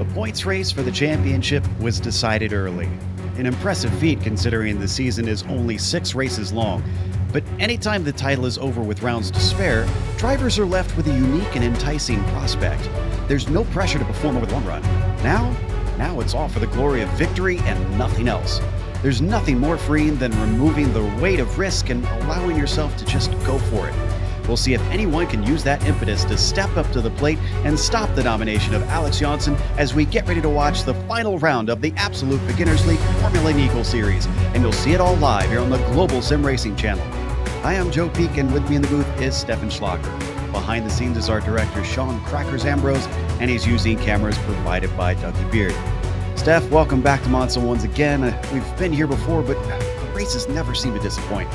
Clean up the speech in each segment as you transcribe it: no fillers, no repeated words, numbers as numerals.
The points race for the championship was decided early. An impressive feat considering the season is only 6 races long. But anytime the title is over with rounds to spare, drivers are left with a unique and enticing prospect. There's no pressure to perform over the long run. Now it's all for the glory of victory and nothing else. There's nothing more freeing than removing the weight of risk and allowing yourself to just go for it. We'll see if anyone can use that impetus to step up to the plate and stop the domination of Alex Johnson as we get ready to watch the final round of the Absolute Beginners League Formula Neagle Series. And you'll see it all live here on the Global SimRacing Channel. Hi, I'm Joe Peak, and with me in the booth is Stefan Schlager. Behind the scenes is our director, Sean Crackers Ambrose, and he's using cameras provided by Dougie Beard. Steph, welcome back to Monza once again. We've been here before, but the races never seem to disappoint.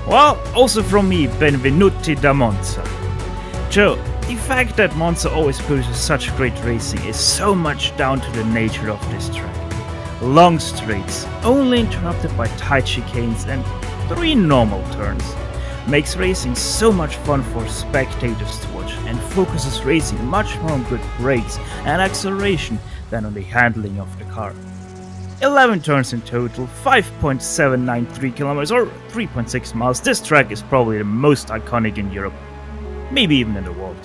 Well, also from me, benvenuti da Monza. Joe, the fact that Monza always produces such great racing is so much down to the nature of this track. Long straights, only interrupted by tight chicanes and 3 normal turns, makes racing so much fun for spectators to watch and focuses racing much more on good brakes and acceleration than on the handling of the car. 11 turns in total, 5.793 kilometers or 3.6 miles. This track is probably the most iconic in Europe, maybe even in the world.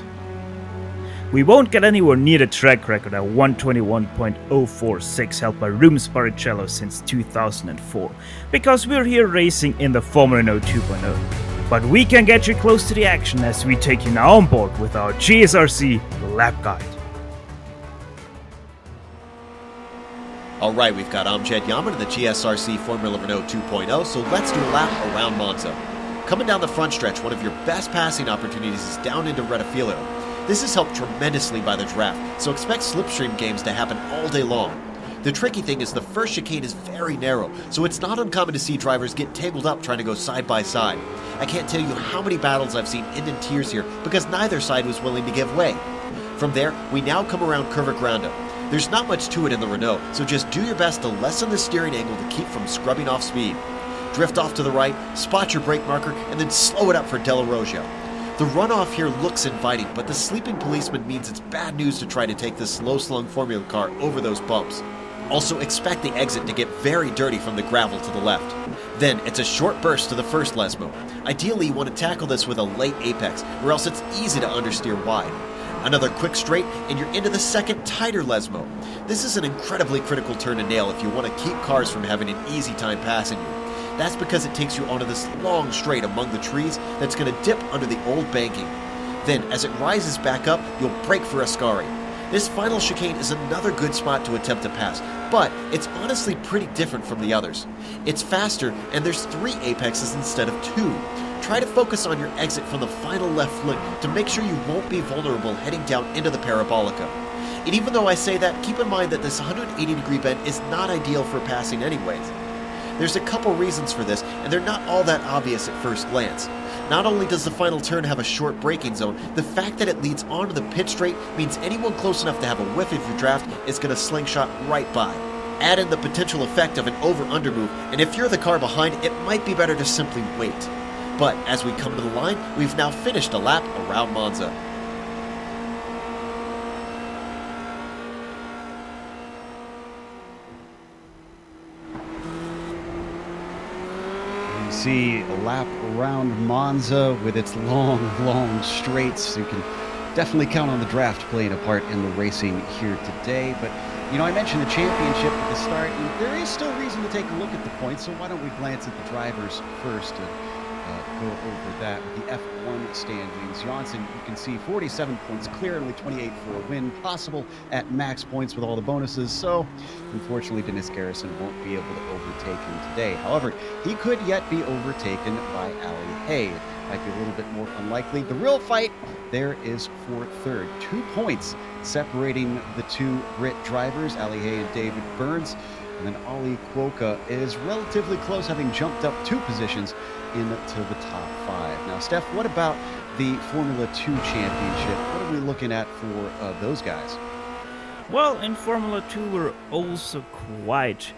We won't get anywhere near the track record at 121.046 held by Rubens Barrichello since 2004, because we're here racing in the Formula Renault 2.0. But we can get you close to the action as we take you now on board with our GSRC lap guide. Alright, we've got Amjad Yaman in the GSRC Formula Renault 2.0, so let's do a lap around Monza. Coming down the front stretch, one of your best passing opportunities is down into Rettifilo. This is helped tremendously by the draft, so expect slipstream games to happen all day long. The tricky thing is the first chicane is very narrow, so it's not uncommon to see drivers get tangled up trying to go side by side. I can't tell you how many battles I've seen end in tears here because neither side was willing to give way. From there, we now come around Curva Grande. There's not much to it in the Renault, so just do your best to lessen the steering angle to keep from scrubbing off speed. Drift off to the right, spot your brake marker, and then slow it up for Della Roggio. The runoff here looks inviting, but the sleeping policeman means it's bad news to try to take this slow-slung Formula car over those bumps. Also expect the exit to get very dirty from the gravel to the left. Then it's a short burst to the first Lesmo. Ideally, you want to tackle this with a late apex, or else it's easy to understeer wide. Another quick straight, and you're into the second tighter Lesmo. This is an incredibly critical turn to nail if you want to keep cars from having an easy time passing you. That's because it takes you onto this long straight among the trees that's going to dip under the old banking. Then, as it rises back up, you'll brake for Ascari. This final chicane is another good spot to attempt to pass, but it's honestly pretty different from the others. It's faster, and there's 3 apexes instead of 2. Try to focus on your exit from the final left flick to make sure you won't be vulnerable heading down into the Parabolica. And even though I say that, keep in mind that this 180-degree bend is not ideal for passing anyways. There's a couple reasons for this, and they're not all that obvious at first glance. Not only does the final turn have a short braking zone, the fact that it leads onto the pit straight means anyone close enough to have a whiff of your draft is going to slingshot right by. Add in the potential effect of an over-under move, and if you're the car behind, it might be better to simply wait. But as we come to the line, we've now finished a lap around Monza. You see a lap around Monza with its long straights. You can definitely count on the draft playing a part in the racing here today. But, you know, I mentioned the championship at the start, and there is still reason to take a look at the points, so why don't we glance at the drivers first and go over that with the F1 standings. Johnson, you can see 47 points clear, only 28 for a win, possible at max points with all the bonuses, so unfortunately Dennis Garrison won't be able to overtake him today. However, he could yet be overtaken by Ali Hay. Might be a little bit more unlikely. The real fight there is for third. 2 points separating the 2 Brit drivers, Ali Hay and David Burns. And then Ali Cuoca is relatively close, having jumped up 2 positions into the top 5. Now, Steph, what about the Formula 2 championship? What are we looking at for those guys? Well, in Formula 2 we're also quite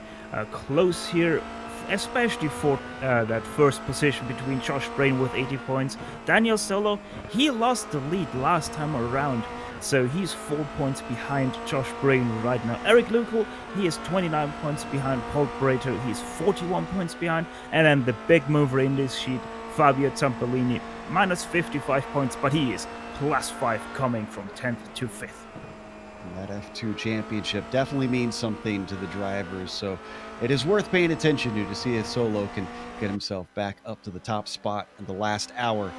close here, especially for that first position between Josh Brain with 80 points. Daniel Solo, he lost the lead last time around So he's 4 points behind Josh Breen right now. Eric Lukle, he is 29 points behind Paul Breiter. He's 41 points behind. And then the big mover in this sheet, Fabio Zampolini, minus 55 points, but he is plus 5 coming from 10th to 5th. That F2 championship definitely means something to the drivers, so it is worth paying attention to see if Solo can get himself back up to the top spot in the last hour.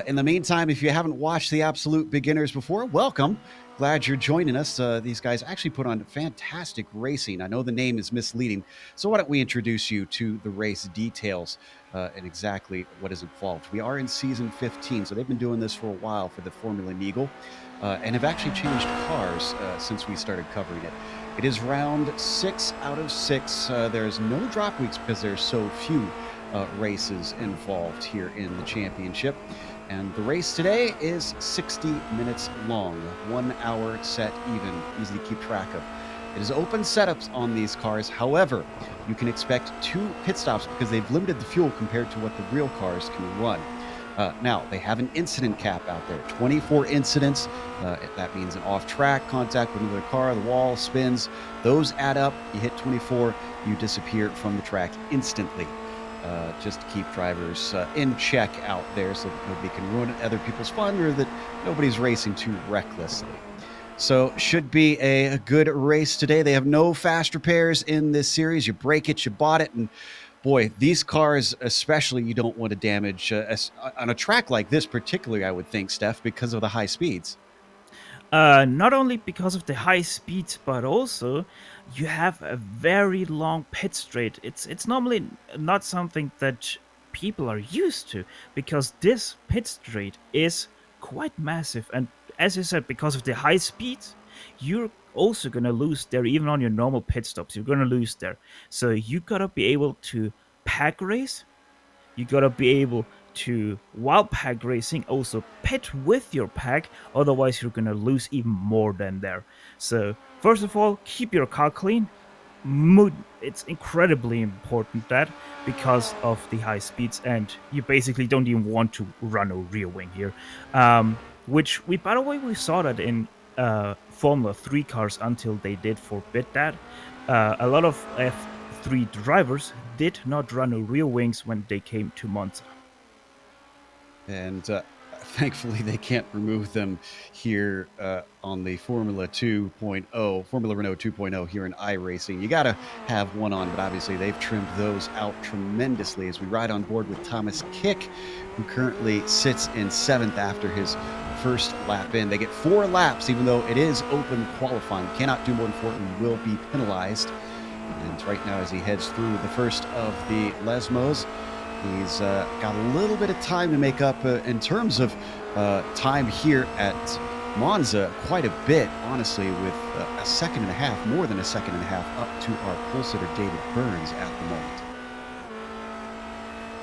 In the meantime, if you haven't watched the Absolute Beginners before, welcome. Glad you're joining us. These guys actually put on fantastic racing. I know the name is misleading, so why don't we introduce you to the race details and exactly what is involved. We are in season 15, so they've been doing this for a while for the Formula Neagle. And have actually changed cars since we started covering it. It is round 6 out of 6. There's no drop weeks because there's so few races involved here in the championship. And the race today is 60 minutes long, 1 hour set even, easy to keep track of. It is open setups on these cars. However, you can expect 2 pit stops because they've limited the fuel compared to what the real cars can run. Now, they have an incident cap out there, 24 incidents. That means an off-track contact with another car, the wall, spins. Those add up. You hit 24, you disappear from the track instantly. Just to keep drivers in check out there so that nobody can ruin other people's fun or that nobody's racing too recklessly. So should be a good race today. They have no fast repairs in this series. You break it, you bought it, and boy, these cars especially you don't want to damage on a track like this particularly, I would think, Steph, because of the high speeds. Not only because of the high speeds, but also you have a very long pit straight. It's normally not something that people are used to because this pit straight is quite massive. And as you said, because of the high speeds, you're also going to lose there. Even on your normal pit stops, you're going to lose there. So you got to be able to pack race. You got to be able to, while pack racing, also pit with your pack. Otherwise, you're going to lose even more than there. So first of all, keep your car clean. It's incredibly important that because of the high speeds, and you basically don't even want to run a rear wing here. Which we, by the way, we saw that in Formula 3 cars until they did forbid that. A lot of F3 drivers did not run a rear wings when they came to Monza. And thankfully they can't remove them here on the Formula Renault 2.0 here in iRacing. You got to have one on, but obviously they've trimmed those out tremendously as we ride on board with Thomas Kick, who currently sits in 7th after his first lap in. They get 4 laps, even though it is open qualifying. Cannot do more than 4 and will be penalized. And right now, as he heads through the first of the Lesmos, he's got a little bit of time to make up in terms of time here at Monza, quite a bit, honestly, with a second and a half, more than a second and a half, up to our pole sitter David Burns at the moment.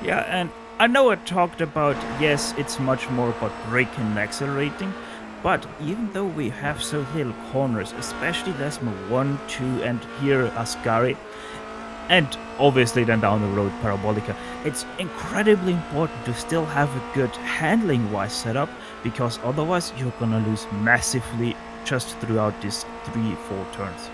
Yeah, and I know I talked about, yes, it's much more about braking and accelerating, but even though we have so little corners, especially Lesmo 1, 2, and here Ascari, and obviously then down the road Parabolica, it's incredibly important to still have a good handling-wise setup, because otherwise you're gonna lose massively just throughout these 3-4 turns.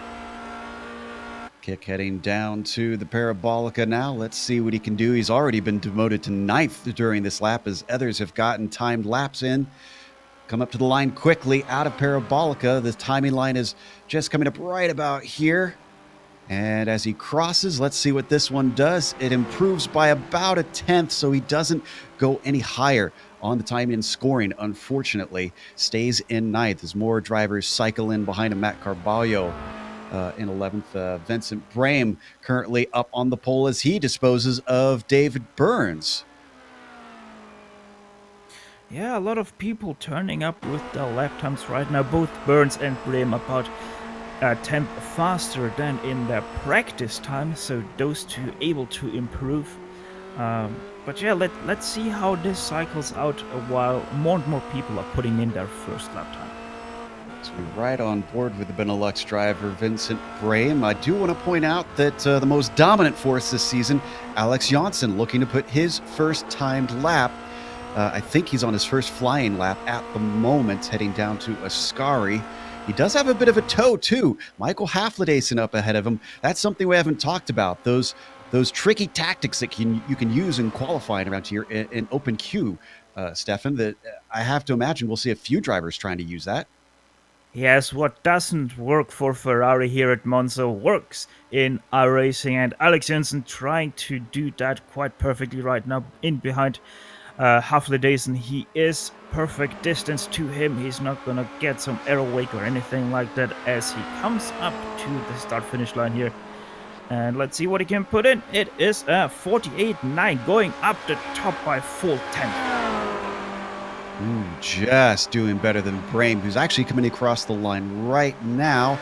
Kick heading down to the Parabolica now. Let's see what he can do. He's already been demoted to 9th during this lap as others have gotten timed laps in. Come up to the line quickly out of Parabolica. The timing line is just coming up right about here. And as he crosses, let's see what this one does. It improves by about a 10th, so he doesn't go any higher on the timing and scoring, unfortunately. Stays in 9th as more drivers cycle in behind him. Matt Carballo in 11th. Vincent Brame currently up on the pole as he disposes of David Burns. Yeah, a lot of people turning up with their lap times right now. Both Burns and Brame about a 10th faster than in their practice time, so those two able to improve. But yeah, let's see how this cycles out while more and more people are putting in their first lap time. So we ride on board with the Benelux driver Vincent Brame. I do want to point out that the most dominant force this season, Alex Janssen, looking to put his first timed lap I think he's on his first flying lap at the moment, heading down to Ascari. He does have a bit of a tow, too. Michael Haflidason up ahead of him. That's something we haven't talked about. Those tricky tactics that you can use in qualifying around here in open queue, Stefan, that I have to imagine we'll see a few drivers trying to use that. Yes, what doesn't work for Ferrari here at Monza works in iRacing, and Alex Jensen trying to do that quite perfectly right now in behind Haflidason. He is perfect distance to him. He's not gonna get some arrow wake or anything like that as he comes up to the start-finish line here. And let's see what he can put in. It is a 48.9 going up the top by full 10. Just doing better than Brame, who's actually coming across the line right now.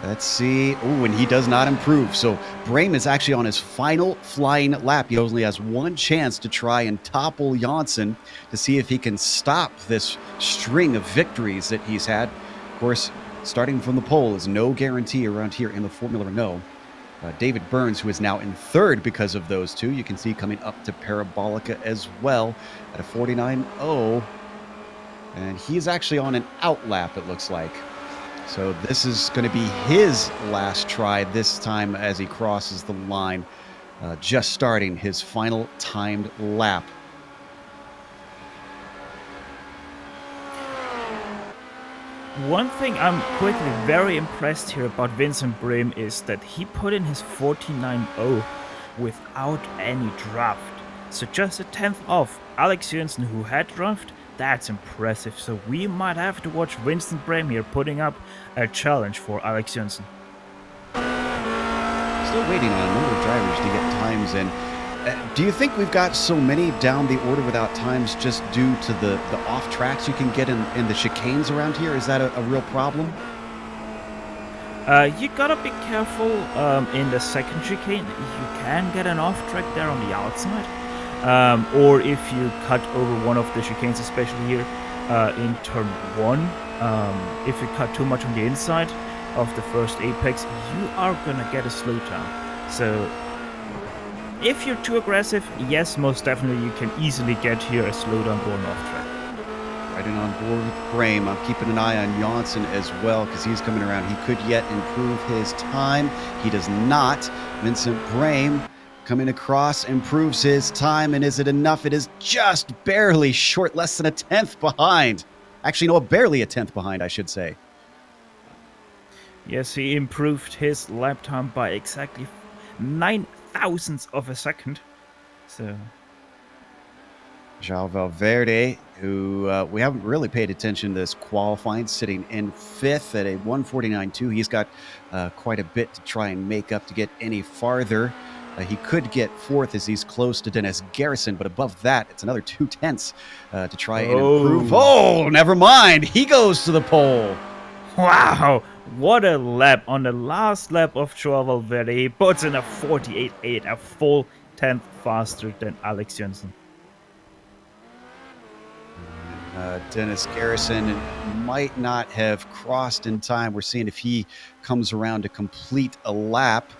Let's see. Oh, and he does not improve. So Brame is actually on his final flying lap. He only has one chance to try and topple Janssen to see if he can stop this string of victories that he's had. Of course, starting from the pole is no guarantee around here in the Formula Renault. David Burns, who is now in third because of those two. You can see coming up to Parabolica as well at a 49.0. And he's actually on an out lap, it looks like. So this is going to be his last try this time as he crosses the line, just starting his final timed lap. One thing I'm quickly very impressed here about Vincent Brame is that he put in his 49.0 without any draft. So just a 10th off Alex Jensen, who had draft. That's impressive. So we might have to watch Vincent Brame here putting up a challenge for Alex Jensen. Still waiting on a number of drivers to get times in. Do you think we've got so many down the order without times just due to the off tracks you can get in the chicanes around here? Is that a real problem? You gotta be careful in the second chicane. You can get an off track there on the outside. Or if you cut over one of the chicanes, especially here in turn 1, if you cut too much on the inside of the first apex, you are gonna get a slowdown. So if you're too aggressive, yes, most definitely you can easily get here a slowdown going off track. Riding on board with Brame. I'm keeping an eye on Janssen as well because he's coming around. He could yet improve his time. He does not. Vincent Brame coming across, improves his time, and is it enough? It is just barely short, less than a 10th behind. Actually, no, barely a 10th behind, I should say. Yes, he improved his lap time by exactly 9 thousandths of a second. So João Valverde, who we haven't really paid attention to this qualifying, sitting in 5th at a 149.2. He's got quite a bit to try and make up to get any farther. He could get 4th as he's close to Dennis Garrison, but above that, it's another 2 tenths to try and improve. Oh, never mind. He goes to the pole. Wow, what a lap. On the last lap of João Valverde, he puts in a 48.8, a full 10th faster than Alex Jensen. Dennis Garrison might not have crossed in time. We're seeing if he comes around to complete a lap.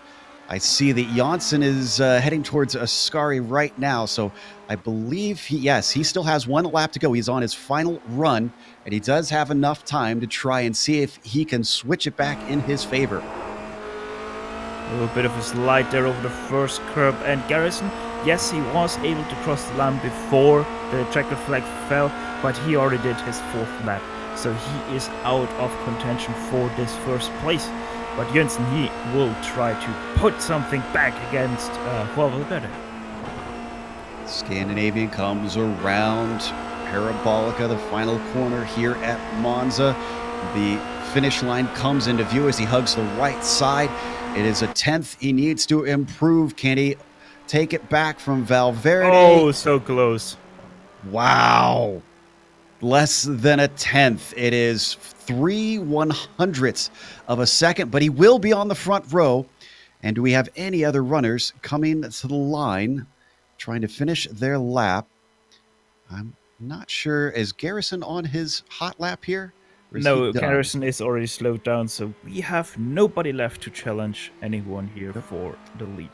I see that Janssen is heading towards Ascari right now, so I believe he still has 1 lap to go. He's on his final run, and he does have enough time to try and see if he can switch it back in his favor. A little bit of a slide there over the first curb, and Garrison, yes, he was able to cross the line before the checker flag fell, but he already did his 4th lap, so he is out of contention for this first place. But Jensen, he will try to put something back against João Valverde. Scandinavian comes around Parabolica, the final corner here at Monza. The finish line comes into view as he hugs the right side. It is a 10th. He needs to improve. Can he take it back from Valverde? Oh, so close. Wow. Less than a 10th. It is 3/100ths of a second, but he will be on the front row. And do we have any other runners coming to the line trying to finish their lap? I'm not sure. Is Garrison on his hot lap here? No, Garrison is already slowed down, so we have nobody left to challenge anyone here for the lead.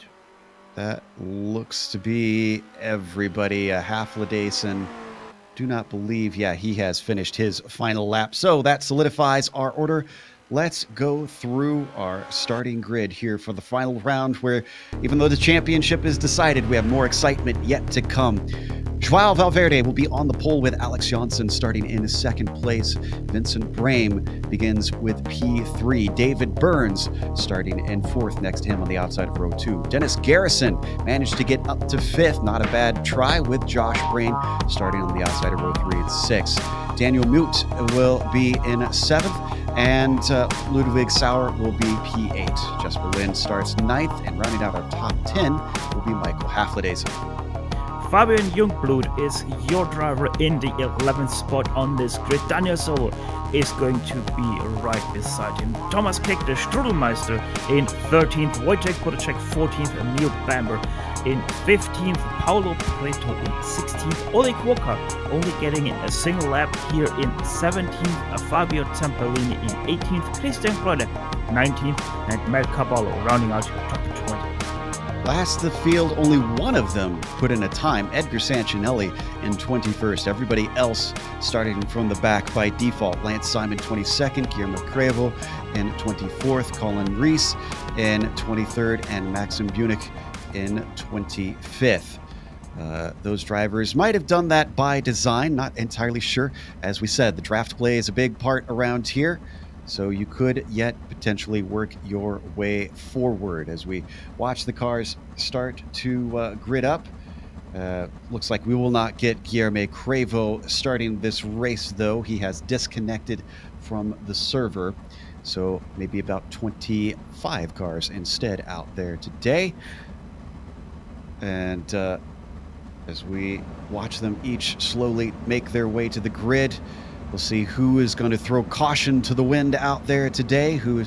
That looks to be everybody. Haflidason do not believe, yeah, he has finished his final lap. So that solidifies our order. Let's go through our starting grid here for the final round, where even though the championship is decided, we have more excitement yet to come. Joao Valverde will be on the pole with Alex Johnson starting in second place. Vincent Brame begins with P3. David Burns starting in fourth next to him on the outside of row 2. Dennis Garrison managed to get up to fifth. Not a bad try with Josh Brain starting on the outside of row 3 at 6. Daniel Mute will be in 7th. And Ludwig Sauer will be P8. Jesper Lind starts 9th, and rounding out our top 10 will be Michael Haflidason. Fabian Jungblut is your driver in the 11th spot on this grid. Daniel Solo is going to be right beside him. Thomas Keck, the Strudelmeister, in 13th. Wojciech Podacek 14th. And Neil Bamber in 15th. Paulo Preto in 16th. Oleg Walker only getting a single lap here in 17th. Fabio Zampellini in 18th. Christian Freude 19th. And Mel Caballo rounding out top 20. Last the field, only one of them put in a time, Edgar Sancinelli in 21st. Everybody else starting from the back by default. Lance Simon 22nd, Guillermo Crevo in 24th, Colin Reese in 23rd, and Maxim Bunik in 25th. Those drivers might have done that by design, not entirely sure. As we said, the draft play is a big part around here. So you could yet potentially work your way forward as we watch the cars start to grid up. Looks like we will not get Guillermo Crevo starting this race, though. He has disconnected from the server. So maybe about 25 cars instead out there today. And as we watch them each slowly make their way to the grid, we'll see who is going to throw caution to the wind out there today, who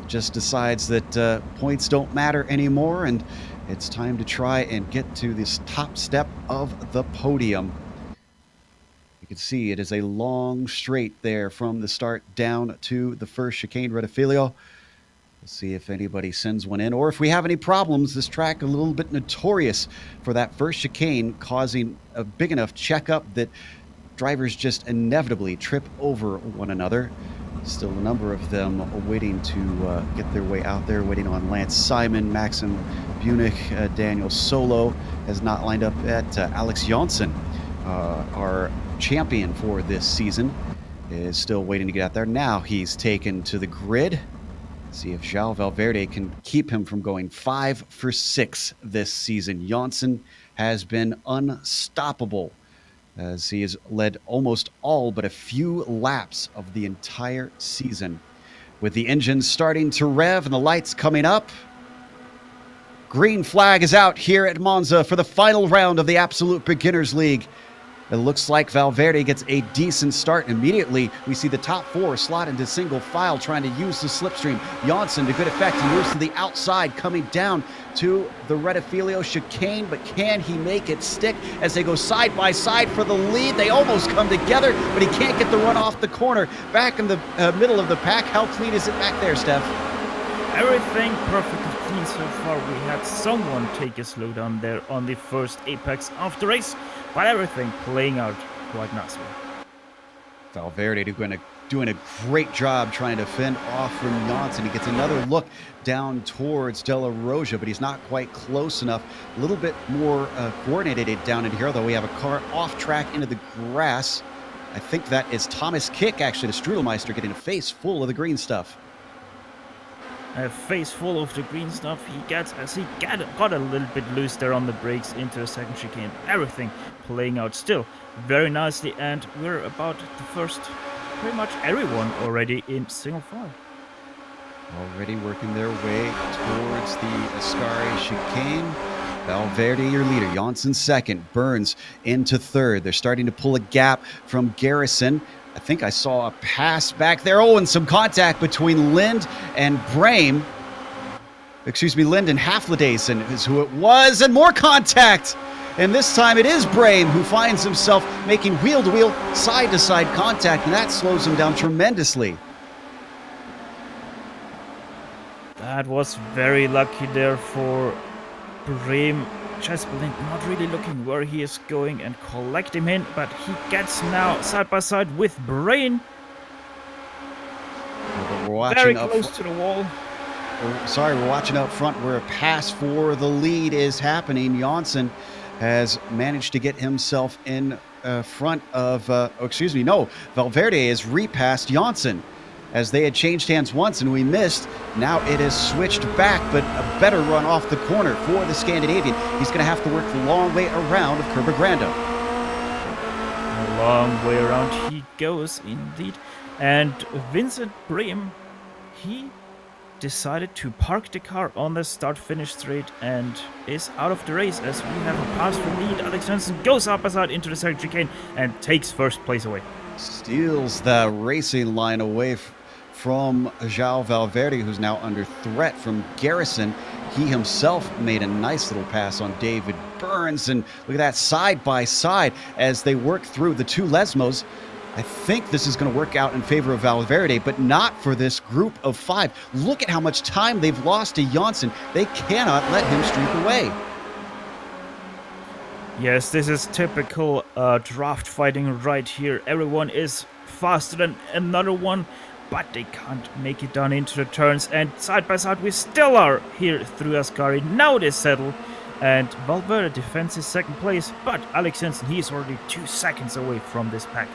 just decides that points don't matter anymore, and it's time to try and get to this top step of the podium. You can see it is a long straight there from the start down to the first chicane, Rettifilio. We'll see if anybody sends one in, or if we have any problems. This track a little bit notorious for that first chicane causing a big enough checkup that drivers just inevitably trip over one another. Still a number of them waiting to get their way out there, waiting on Lance Simon, Maxim Bunik, Daniel Solo has not lined up at Alex Johnson, our champion for this season, is still waiting to get out there. Now he's taken to the grid. See if Joao Valverde can keep him from going 5 for 6 this season. Johnson has been unstoppable, as he has led almost all but a few laps of the entire season. With the engines starting to rev and the lights coming up, green flag is out here at Monza for the final round of the Absolute Beginners League. It looks like Valverde gets a decent start. Immediately, we see the top 4 slot into single file, trying to use the slipstream. Janssen to good effect. He moves to the outside, coming down to the Rettifilio chicane, but can he make it stick as they go side by side for the lead? They almost come together, but he can't get the run off the corner. Back in the middle of the pack. How clean is it back there, Steph? Everything perfectly clean so far. We had someone take a slowdown there on the first apex of the race, but everything playing out quite nicely. Valverde doing a great job trying to fend off from Janssen. He gets another look down towards De La Roja, but he's not quite close enough. A little bit more coordinated down in here, though. We have a car off track into the grass. I think that is Thomas Kick, actually, the Strudelmeister, getting a face full of the green stuff. A face full of the green stuff he gets as he got a little bit loose there on the brakes into the second chicane. Everything playing out still very nicely, and we're about the first, pretty much everyone already in single file. Already working their way towards the Ascari chicane. Valverde, your leader. Janssen second. Burns into third. They're starting to pull a gap from Garrison. I think I saw a pass back there. Oh, and some contact between Lind and Brame. Excuse me, Lind and Haflidason is who it was, and more contact. And this time it is Brame who finds himself making wheel-to-wheel, side-to-side contact, and that slows him down tremendously. That was very lucky there for Brame. Chesbelin not really looking where he is going and collect him in, but he gets now side by side with Brain. Very close to the wall. We're watching up front where a pass for the lead is happening. Janssen has managed to get himself in front of, Valverde has repassed Janssen as they had changed hands once and we missed. Now it is switched back, but a better run off the corner for the Scandinavian. He's going to have to work the long way around of Curva Grande. A long way around he goes indeed. And Vincent Brehm, he decided to park the car on the start-finish straight and is out of the race as we have a pass for lead. Alex Jensen goes up aside into the second chicane and takes first place away. Steals the racing line away from João Valverde, who's now under threat from Garrison. He himself made a nice little pass on David Burns, and look at that side by side as they work through the two Lesmos. I think this is going to work out in favor of Valverde, but not for this group of five. Look at how much time they've lost to Janssen. They cannot let him streak away. Yes, this is typical draft fighting right here. Everyone is faster than another one, but they can't make it down into the turns. And side by side, we still are here through Ascari. Now they settle, and Valverde defends his second place, but Alex Jensen, he's already 2 seconds away from this pack.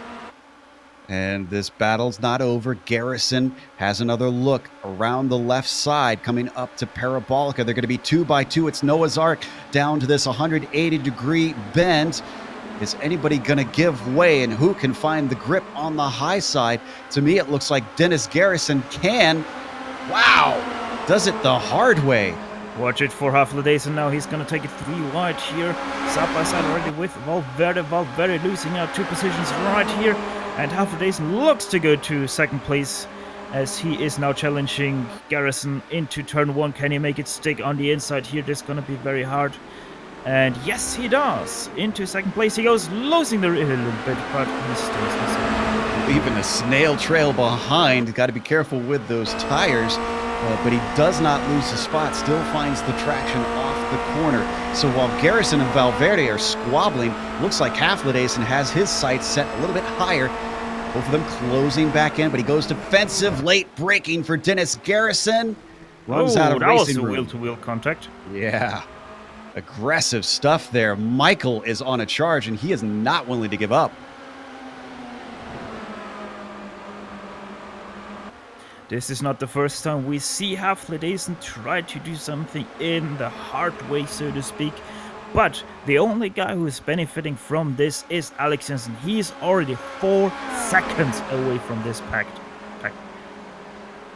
And this battle's not over. Garrison has another look around the left side coming up to Parabolica. They're going to be 2 by 2. It's Noah's Ark down to this 180-degree bend. Is anybody going to give way, and who can find the grip on the high side? To me, it looks like Dennis Garrison can. Wow! Does it the hard way. Watch it for Hafler, and now he's going to take it 3 wide here. Side by side already with Valverde. Valverde losing out 2 positions right here. And Hafler looks to go to second place as he is now challenging Garrison into turn 1. Can he make it stick on the inside here? This is going to be very hard. And yes, he does. Into second place he goes, losing the rear a little bit, but he stays in second. Leaving a snail trail behind. Got to be careful with those tires. But he does not lose the spot, still finds the traction off the corner. So while Garrison and Valverde are squabbling, looks like Haflidason has his sights set a little bit higher. Both of them closing back in, but he goes defensive, late braking for Dennis Garrison. Runs out of that racing was a room. wheel-to-wheel contact. Yeah, aggressive stuff there. Michael is on a charge, and he is not willing to give up. This is not the first time we see Haflidason try to do something in the hard way, so to speak. But the only guy who is benefiting from this is Alex Jensen. He is already 4 seconds away from this pack.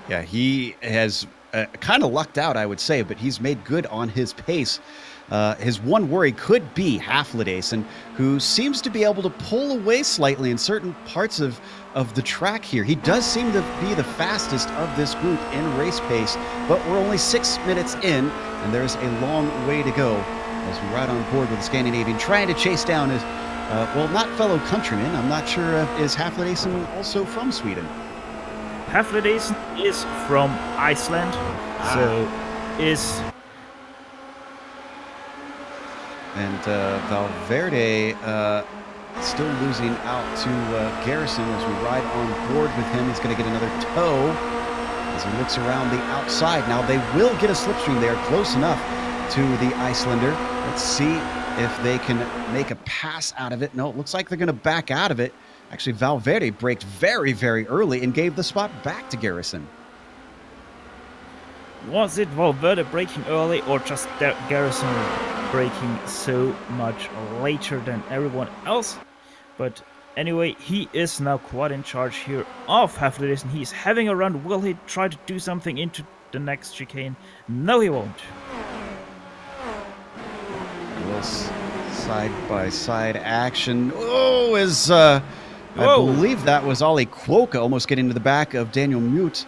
Yeah, he has kind of lucked out, I would say, but he's made good on his pace. His one worry could be Haflidason, who seems to be able to pull away slightly in certain parts of the track here. He does seem to be the fastest of this group in race pace, but we're only 6 minutes in, and there's a long way to go as we ride on board with the Scandinavian, trying to chase down his, well, not fellow countrymen. I'm not sure, is Haflidason also from Sweden? Haflidason is from Iceland, so is... And Valverde still losing out to Garrison as we ride on board with him. He's going to get another tow as he looks around the outside. Now they will get a slipstream there, close enough to the Icelander. Let's see if they can make a pass out of it. No, it looks like they're going to back out of it. Actually, Valverde braked very, very early and gave the spot back to Garrison. Was it Valverde braking early or just Garrison braking so much later than everyone else? But anyway, he is now quite in charge here of Haflidason. He's having a run. Will he try to do something into the next chicane? No, he won't. Side-by-side action. Oh, I believe that was Ollie Cuoca almost getting to the back of Daniel Mute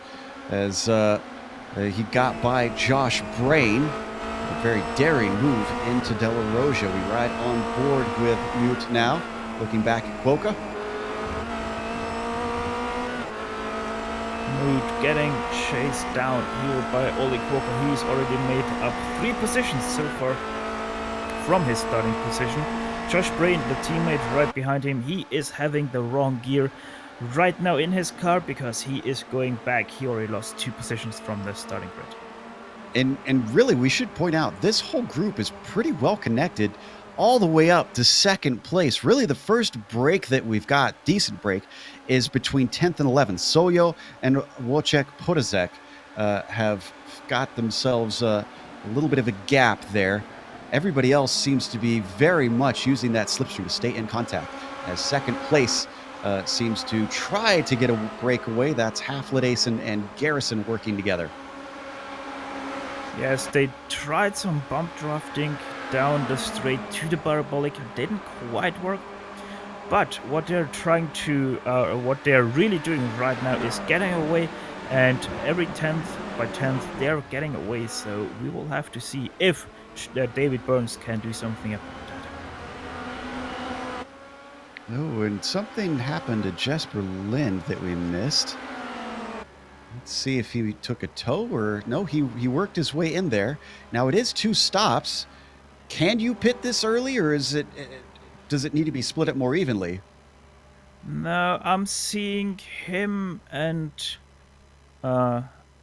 as he got by Josh Brain. A very daring move into De La Roja. We ride on board with Mute now, looking back at Cuoca. Mute getting chased down here by Ollie Cuoca. He's already made up 3 positions so far. from his starting position. Josh Brain, the teammate right behind him, he is having the wrong gear right now in his car because he is going back. He already lost 2 positions from the starting grid. And really, we should point out, this whole group is pretty well connected all the way up to second place. Really, the first break that we've got, decent break, is between 10th and 11th. Sojo and Wojciech Podazek have got themselves a little bit of a gap there. Everybody else seems to be very much using that slipstream to stay in contact, as second place seems to try to get a breakaway. That's Haflidason and Garrison working together. Yes, they tried some bump drafting down the straight to the parabolic. It didn't quite work. But what they're trying to, what they're really doing right now is getting away, and every 10th by 10th they're getting away. So we will have to see if David Burns can do something about that. Oh, and something happened to Jesper Lind that we missed. Let's see if he took a tow or no, he worked his way in there. Now it is 2 stops. Can you pit this early, or does it need to be split up more evenly? No, I'm seeing him and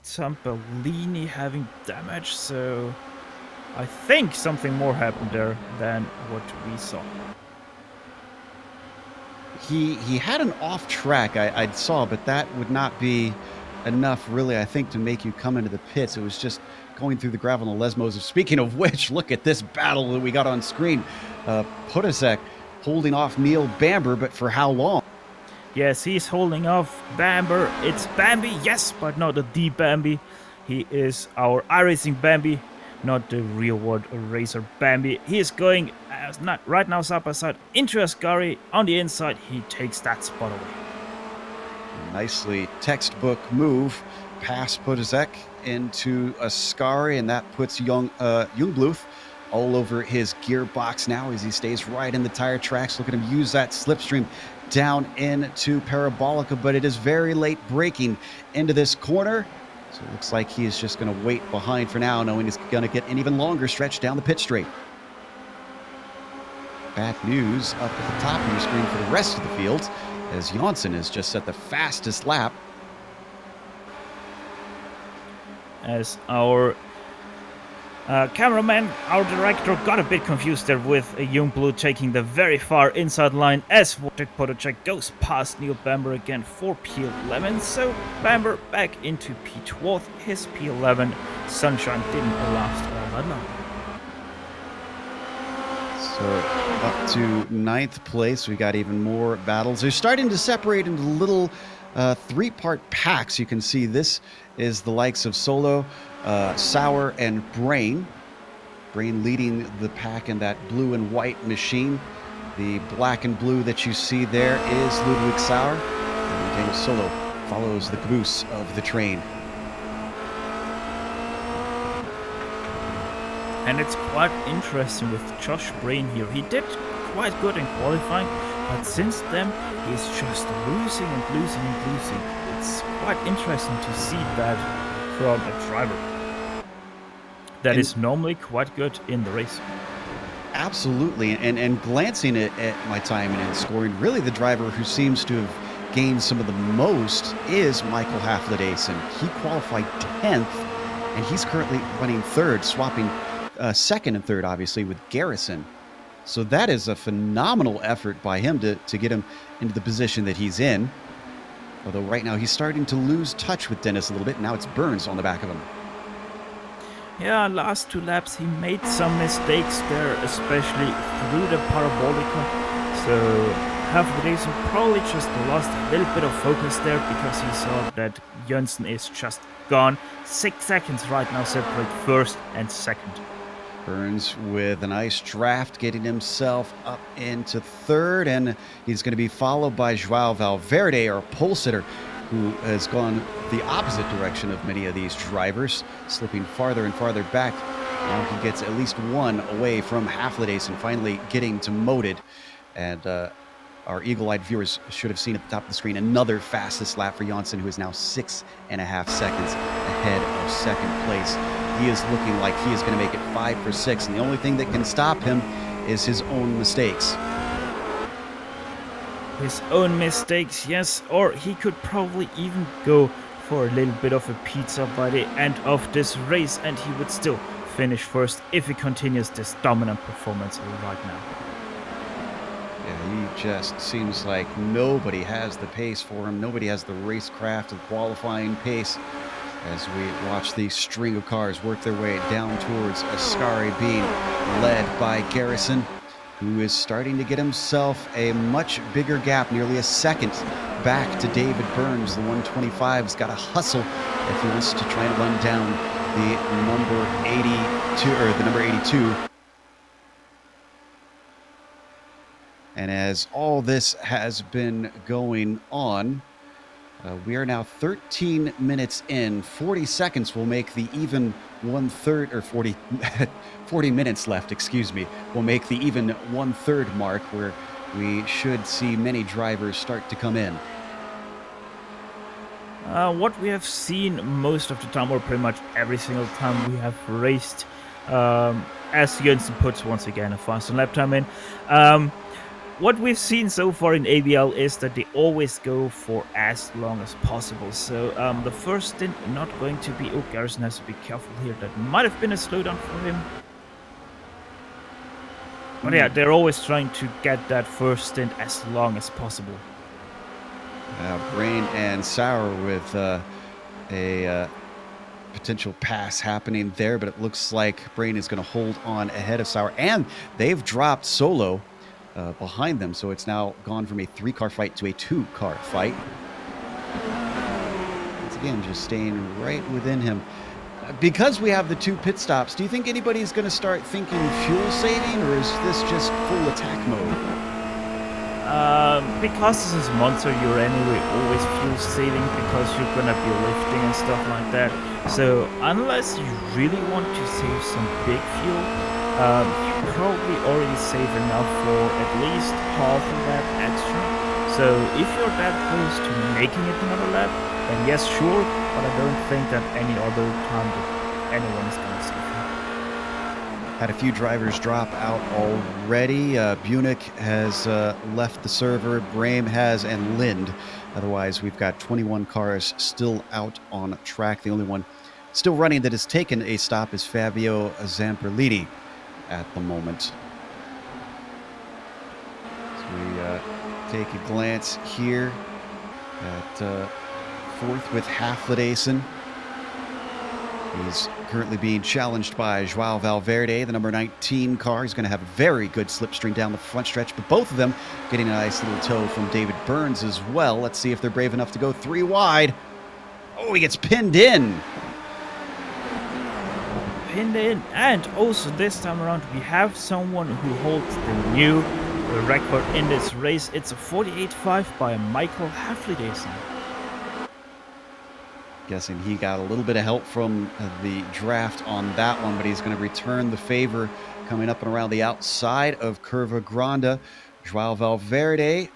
Zampellini having damage, so I think something more happened there than what we saw. He had an off track I saw, but that would not be enough, really, I think, to make you come into the pits. It was just going through the gravel and the Lesmos. Speaking of which, look at this battle that we got on screen. Podazek holding off Neil Bamber, but for how long? Yes, he's holding off Bamber. It's Bambi, yes, but not the Bambi. He is our iRacing Bambi, not the real world racer Bambi. He is going not right now side by side into Ascari. On the inside, he takes that spot away. Nicely textbook move past Podazek into Ascari, and that puts Jungbluth all over his gearbox now as he stays right in the tire tracks. Look at him use that slipstream down into Parabolica, but it is very late braking into this corner. So it looks like he is just going to wait behind for now, knowing he's going to get an even longer stretch down the pit straight. Bad news up at the top of your screen for the rest of the field, as Janssen has just set the fastest lap. As our cameraman, our director, got a bit confused there with Jungbluth taking the very far inside line as Wojciech Podacek goes past Neil Bamber again for P11. So Bamber back into P12. His P11 sunshine didn't last all that long. So up to 9th place, we got even more battles. They're starting to separate into little 3-part packs. You can see this is the likes of Solo, Sauer, and Brain. Brain leading the pack in that blue and white machine. The black and blue that you see there is Ludwig Sauer. And Daniel Solo follows the caboose of the train. And it's quite interesting with Josh Brain here. He did quite good in qualifying, but since then he's just losing and losing and losing. It's quite interesting to see that from a driver that is normally quite good in the race. Absolutely, and glancing at my time and scoring, really the driver who seems to have gained some of the most is Michael Haflidason. He qualified 10th, and he's currently running 3rd, swapping 2nd and 3rd, obviously, with Garrison. So that is a phenomenal effort by him to get him into the position that he's in. Although right now he's starting to lose touch with Dennis a little bit. Now it's Burns on the back of him. Yeah, last 2 laps he made some mistakes there, especially through the Parabolica. So Haflidason probably just lost a little bit of focus there because he saw that Jönsson is just gone. 6 seconds right now separate 1st and 2nd. Burns with a nice draft, getting himself up into 3rd, and he's going to be followed by Joao Valverde, our pole sitter, who has gone the opposite direction of many of these drivers, slipping farther and farther back. Now he gets at least 1 away from Haflidason, finally getting demoted. And our eagle-eyed viewers should have seen at the top of the screen another fastest lap for Janssen, who is now 6.5 seconds ahead of second place. He is looking like he is going to make it 5 for 6, and the only thing that can stop him is his own mistakes. His own mistakes, yes, or he could probably even go for a little bit of a pizza by the end of this race, and he would still finish first if he continues this dominant performance right now. Yeah, he just seems like nobody has the pace for him. Nobody has the racecraft and qualifying pace as we watch the string of cars work their way down towards Ascari, being led by Garrison, who is starting to get himself a much bigger gap, nearly a second back to David Burns. The 125 has got to hustle if he wants to try and run down the number 82, or the number 82. And as all this has been going on, we are now 13 minutes in. 40 seconds will make the even 1/3, or 40 minutes left, excuse me, will make the even 1/3 mark, where we should see many drivers start to come in. What we have seen most of the time, or pretty much every single time we have raced, as Jensen puts once again a faster lap time in, what we've seen so far in ABL is that they always go for as long as possible. So the first stint not going to be... Oh, Garrison has to be careful here. That might have been a slowdown for him. But yeah, they're always trying to get that first stint as long as possible. Brain and Sauer with a potential pass happening there, but it looks like Brain is going to hold on ahead of Sauer. And they've dropped Solo behind them, so it's now gone from a 3-car fight to a 2-car fight. Once again, just staying right within him. Because we have the 2 pit stops, do you think anybody's going to start thinking fuel saving, or is this just full attack mode? Because this is Monza, you're anyway always fuel saving because you're gonna be lifting and stuff like that. So unless you really want to save some big fuel, you probably already save enough for at least half of that extra. So if you're that close to making it another lap, then yes, sure, but I don't think that any other time that anyone is gonna save him. Had a few drivers drop out already. Bunick has left the server, Brame has, and Lind. Otherwise, we've got 21 cars still out on track. The only one still running that has taken a stop is Fabio Zamperlini at the moment. So we take a glance here at fourth with Haflidason. He's currently being challenged by Joao Valverde, the number 19 car. He's going to have a very good slipstream down the front stretch, but both of them getting a nice little tow from David Burns as well. Let's see if they're brave enough to go 3 wide. Oh, he gets pinned in. Pinned in, and also this time around we have someone who holds the new record in this race. It's a 48.5 by Michael Haflidason. Guessing he got a little bit of help from the draft on that one, but he's going to return the favor coming up and around the outside of Curva Grande. Joao Valverde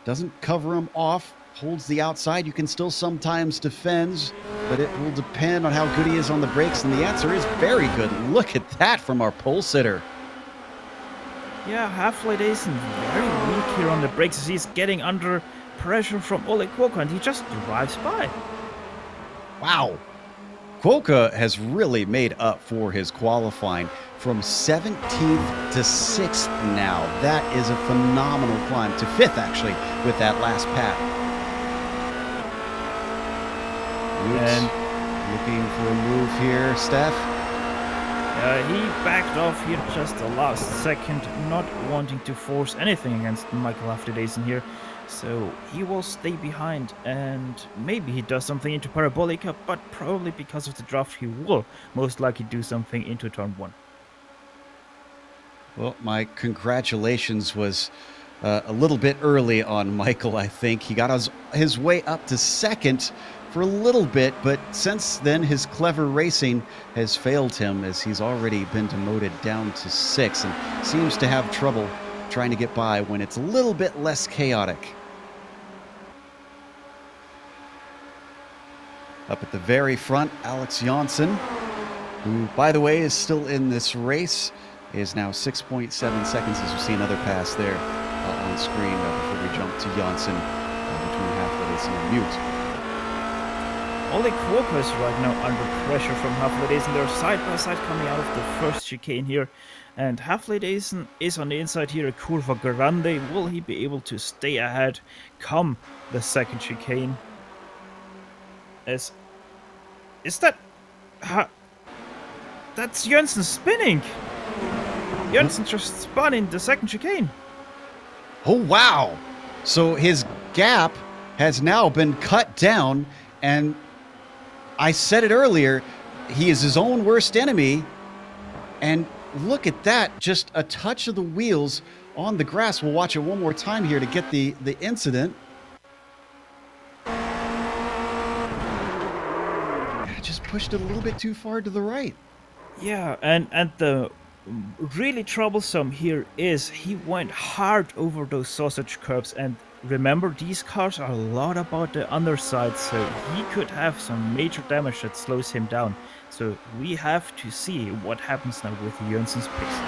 doesn't cover him off, holds the outside. You can still sometimes defend, but it will depend on how good he is on the brakes, and the answer is very good. Look at that from our pole sitter. Yeah, Haflidason very weak here on the brakes as he's getting under pressure from Oleg Kuoka, and he just drives by. Wow. Kuoka has really made up for his qualifying from 17th to 6th now. That is a phenomenal climb to 5th, actually, with that last pat. And looking for a move here, Steph. He backed off here just the last second, not wanting to force anything against Michael Haflidason here. So he will stay behind, and maybe he does something into Parabolica, but probably because of the draft he will most likely do something into turn 1. Well, my congratulations was a little bit early on Michael, I think. He got his way up to 2nd for a little bit, but since then his clever racing has failed him as he's already been demoted down to 6th and seems to have trouble trying to get by when it's a little bit less chaotic. Up at the very front, Alex Janssen, who, by the way, is still in this race, is now 6.7 seconds as we see another pass there on screen before we jump to Janssen between Half-Ladaisen and Mute. Ole Krupa is right now under pressure from Half-Ladaisen. They're side by side coming out of the first chicane here. And Half-Ladaisen is on the inside here, Curva Grande. Will he be able to stay ahead come the second chicane? Is that... that's Janssen spinning! Janssen just spun in the second chicane. Oh, wow! So his gap has now been cut down, and I said it earlier, he is his own worst enemy, and look at that, just a touch of the wheels on the grass. We'll watch it one more time here to get the incident. Just pushed it a little bit too far to the right. Yeah, and the really troublesome here is he went hard over those sausage curbs, and remember, these cars are a lot about the underside, so he could have some major damage that slows him down. So we have to see what happens now with Janssen's pace.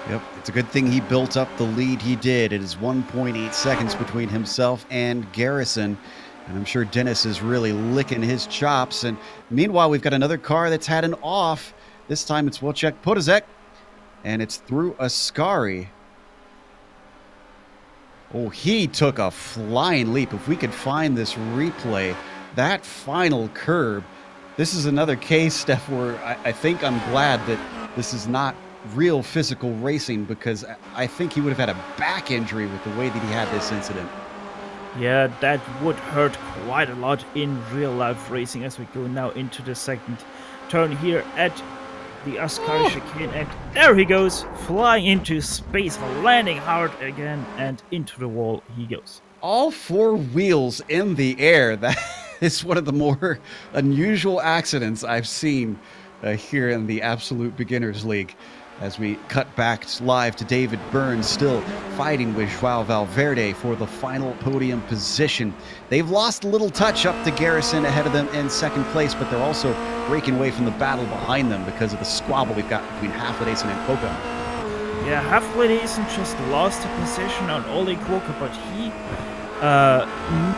Yep, it's a good thing he built up the lead he did. It is 1.8 seconds between himself and Garrison. And I'm sure Dennis is really licking his chops. And meanwhile, we've got another car that's had an off. This time it's Wojciech Podolski, and it's through Ascari. Oh, he took a flying leap. If we could find this replay, that final curb, this is another case, Steph, where I think I'm glad that this is not real physical racing, because I think he would have had a back injury with the way that he had this incident. Yeah, that would hurt quite a lot in real life racing as we go now into the second turn here at the Ascari chicane, and there he goes, flying into space, landing hard again, and into the wall he goes. All four wheels in the air. That is one of the more unusual accidents I've seen here in the Absolute Beginners League. As we cut back live to David Burns, still fighting with Joao Valverde for the final podium position. They've lost a little touch up to Garrison ahead of them in second place, but they're also breaking away from the battle behind them because of the squabble we've got between Half-Ladaisen and Koka. Yeah, Half-Ladaisen just lost a position on Ole Koka, but he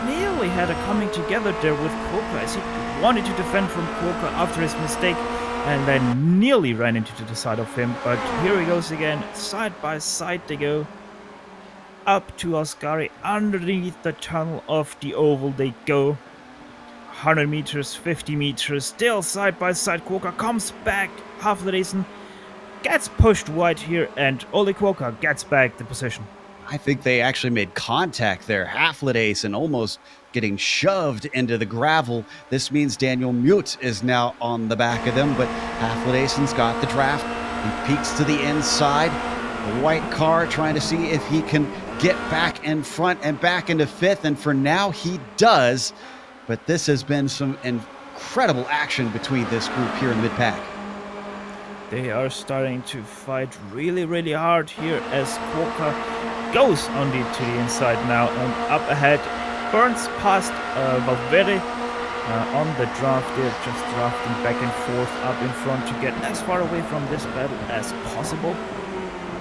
nearly had a coming together there with Koka as he wanted to defend from Koka after his mistake, and then nearly ran into the side of him. But here he goes again, side by side they go. Up to Ascari, underneath the tunnel of the oval they go. 100 meters, 50 meters, still side by side. Koka comes back, Half-Ladaisen gets pushed wide here, and Ole Koka gets back the position. I think they actually made contact there. Half-Ladaisen almost getting shoved into the gravel. This means Daniel Mute is now on the back of them, but Half-Ladaisen's got the draft. He peeks to the inside. The white car trying to see if he can get back in front and back into fifth, and for now he does. But this has been some incredible action between this group here in the mid-pack. They are starting to fight really, really hard here as Koka goes on to the inside now, and up ahead Burns past Valverde on the draft. They're just drafting back and forth up in front to get as far away from this battle as possible,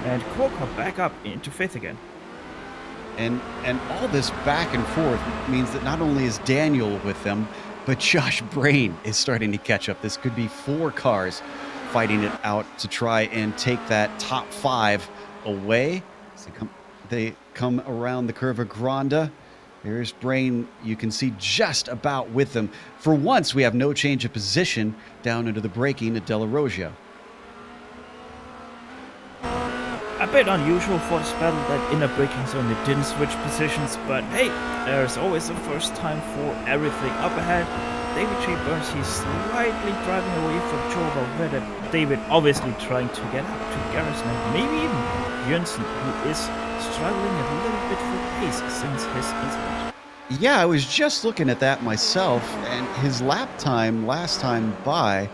and Koka back up into fifth again. And all this back and forth means that not only is Daniel with them, but Josh Brain is starting to catch up. This could be 4 cars fighting it out to try and take that top 5 away. So they come around the Curva Grande. There's Brain, you can see just about with them. For once, we have no change of position down into the braking at Della Roggia. A bit unusual for this battle that in a braking zone they didn't switch positions, but hey, there's always a first time for everything. Up ahead, David J. Burns, he's slightly driving away from Joe Valverde. David obviously trying to get up to Garrison, and maybe even Janssen, who is struggling a little bit for pace since his incident. Yeah, I was just looking at that myself, and his lap time last time by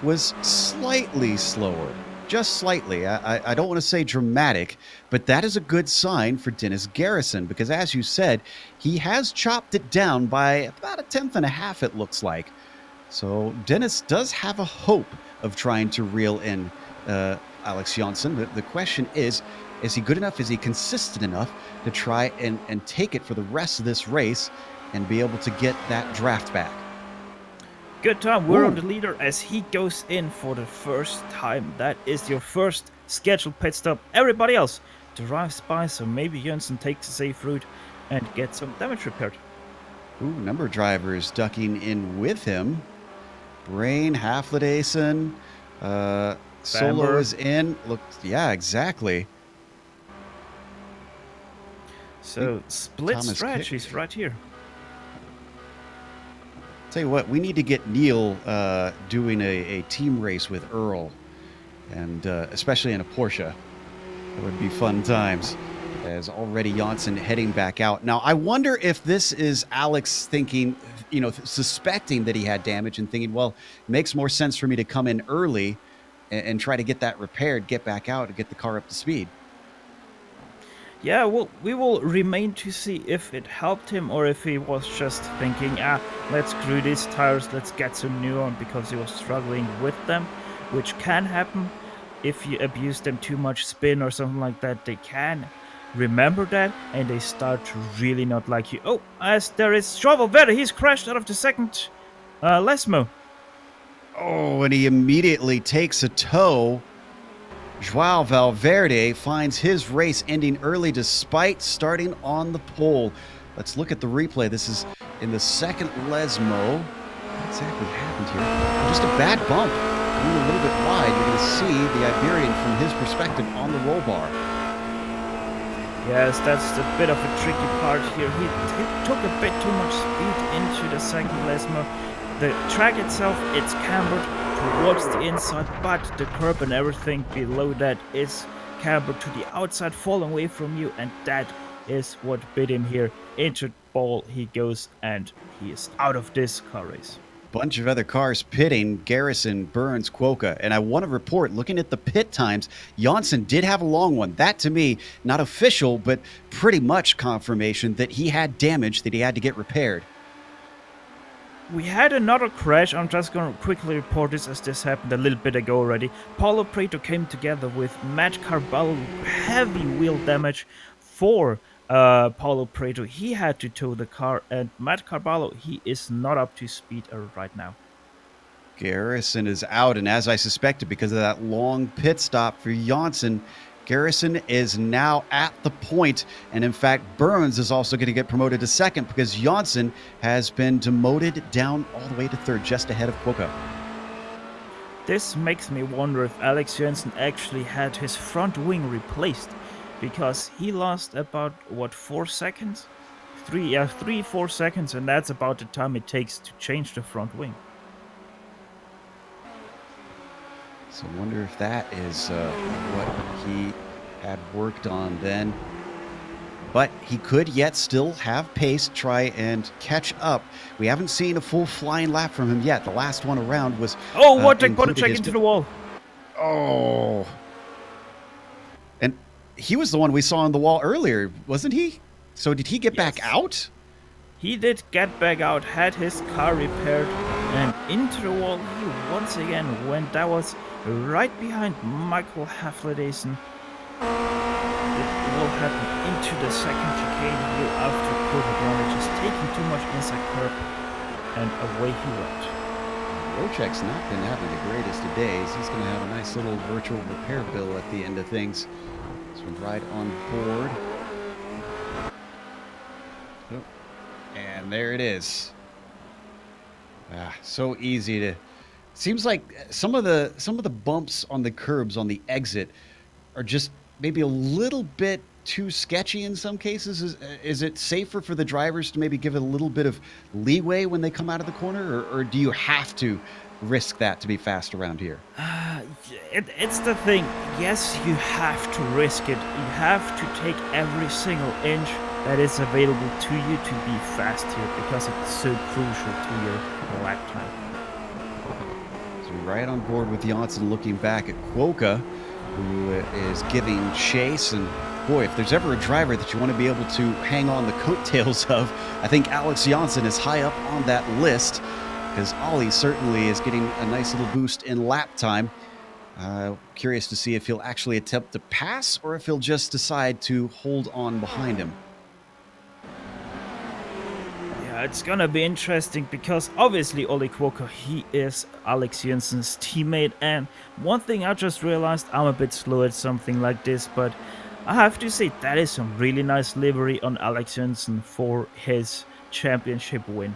was slightly slower. just slightly. I don't want to say dramatic, but that is a good sign for Dennis Garrison because, as you said, he has chopped it down by about 1/10.5, it looks like. So Dennis does have a hope of trying to reel in Alex Johnson. The question is he good enough? Is he consistent enough to try and take it for the rest of this race and be able to get that draft back? Good time. We're on the leader as he goes in for the first time. That is your first scheduled pit stop. Everybody else drives by, so maybe Johnson takes a safe route and gets some damage repaired. Ooh, number of drivers ducking in with him. Brain, Haflidason, Solo is in. Look, yeah, exactly. So split strategies right here. Tell you what, we need to get Neil doing a team race with Earl, and especially in a Porsche. That would be fun times. As already Johnson heading back out. Now, I wonder if this is Alex thinking, you know, suspecting that he had damage and thinking, well, it makes more sense for me to come in early and try to get that repaired, get back out, and get the car up to speed. Yeah, well, we will remain to see if it helped him or if he was just thinking, let's screw these tires, let's get some new on, because he was struggling with them, which can happen if you abuse them too much spin or something like that. They can remember that and they start to really not like you. Oh, as there is Valverde, he's crashed out of the second Lesmo. Oh, and he immediately takes a tow. Joao Valverde finds his race ending early despite starting on the pole. Let's look at the replay. This is in the second Lesmo. What exactly happened here? Just a bad bump. Going a little bit wide. You're going to see the Iberian from his perspective on the roll bar. Yes, that's a bit of a tricky part here. He took a bit too much speed into the second Lesmo. The track itself, it's cambered towards the inside, but the curb and everything below that is cambered to the outside, falling away from you, and that is what bit him here. Into the ball he goes, and he is out of this car race. Bunch of other cars pitting, Garrison, Burns, Cuoca, and I want to report, looking at the pit times, Johnson did have a long one. That, to me, not official, but pretty much confirmation that he had damage that he had to get repaired. We had another crash. I'm just going to quickly report this as this happened a little bit ago already. Paulo Prieto came together with Matt Carballo. Heavy wheel damage for Paulo Prieto. He had to tow the car, and Matt Carballo, he is not up to speed right now. Garrison is out, and as I suspected, because of that long pit stop for Johnson, Garrison is now at the point, and in fact, Burns is also going to get promoted to second because Johnson has been demoted down all the way to third, just ahead of Cuoca. This makes me wonder if Alex Johnson actually had his front wing replaced, because he lost about, what, 4 seconds? 3-4 seconds, and that's about the time it takes to change the front wing. So I wonder if that is what he had worked on then. But he could yet still have pace, try and catch up. We haven't seen a full flying lap from him yet. The last one around was... Oh, what a check into the wall. Oh. And he was the one we saw on the wall earlier, wasn't he? So did he get back out? He did get back out, had his car repaired, and into the wall he once again went. That was right behind Michael Haflidason. It will happen into the second chicane here after Autodromo, just taking too much inside curb, and away he went. Rocek's not been having the greatest of days. He's going to have a nice little virtual repair bill at the end of things. This one right on board. Oh. And there it is. So easy to... Seems like some of the bumps on the curbs on the exit are just maybe a little bit too sketchy in some cases. Is it safer for the drivers to maybe give it a little bit of leeway when they come out of the corner, or do you have to risk that to be fast around here? It's the thing. Yes, you have to risk it. You have to take every single inch that is available to you to be fast here, because it's so crucial to your lap time. As we right on board with Janssen, looking back at Quokka, who is giving chase. And boy, if there's ever a driver that you want to be able to hang on the coattails of, I think Alex Janssen is high up on that list, because Ollie certainly is getting a nice little boost in lap time. Curious to see if he'll actually attempt to pass or if he'll just decide to hold on behind him. Yeah, it's gonna be interesting because obviously Ollie Quokka, he is Alex Janssen's teammate, and one thing I just realized, I'm a bit slow at something like this, but I have to say that is some really nice livery on Alex Janssen for his championship win.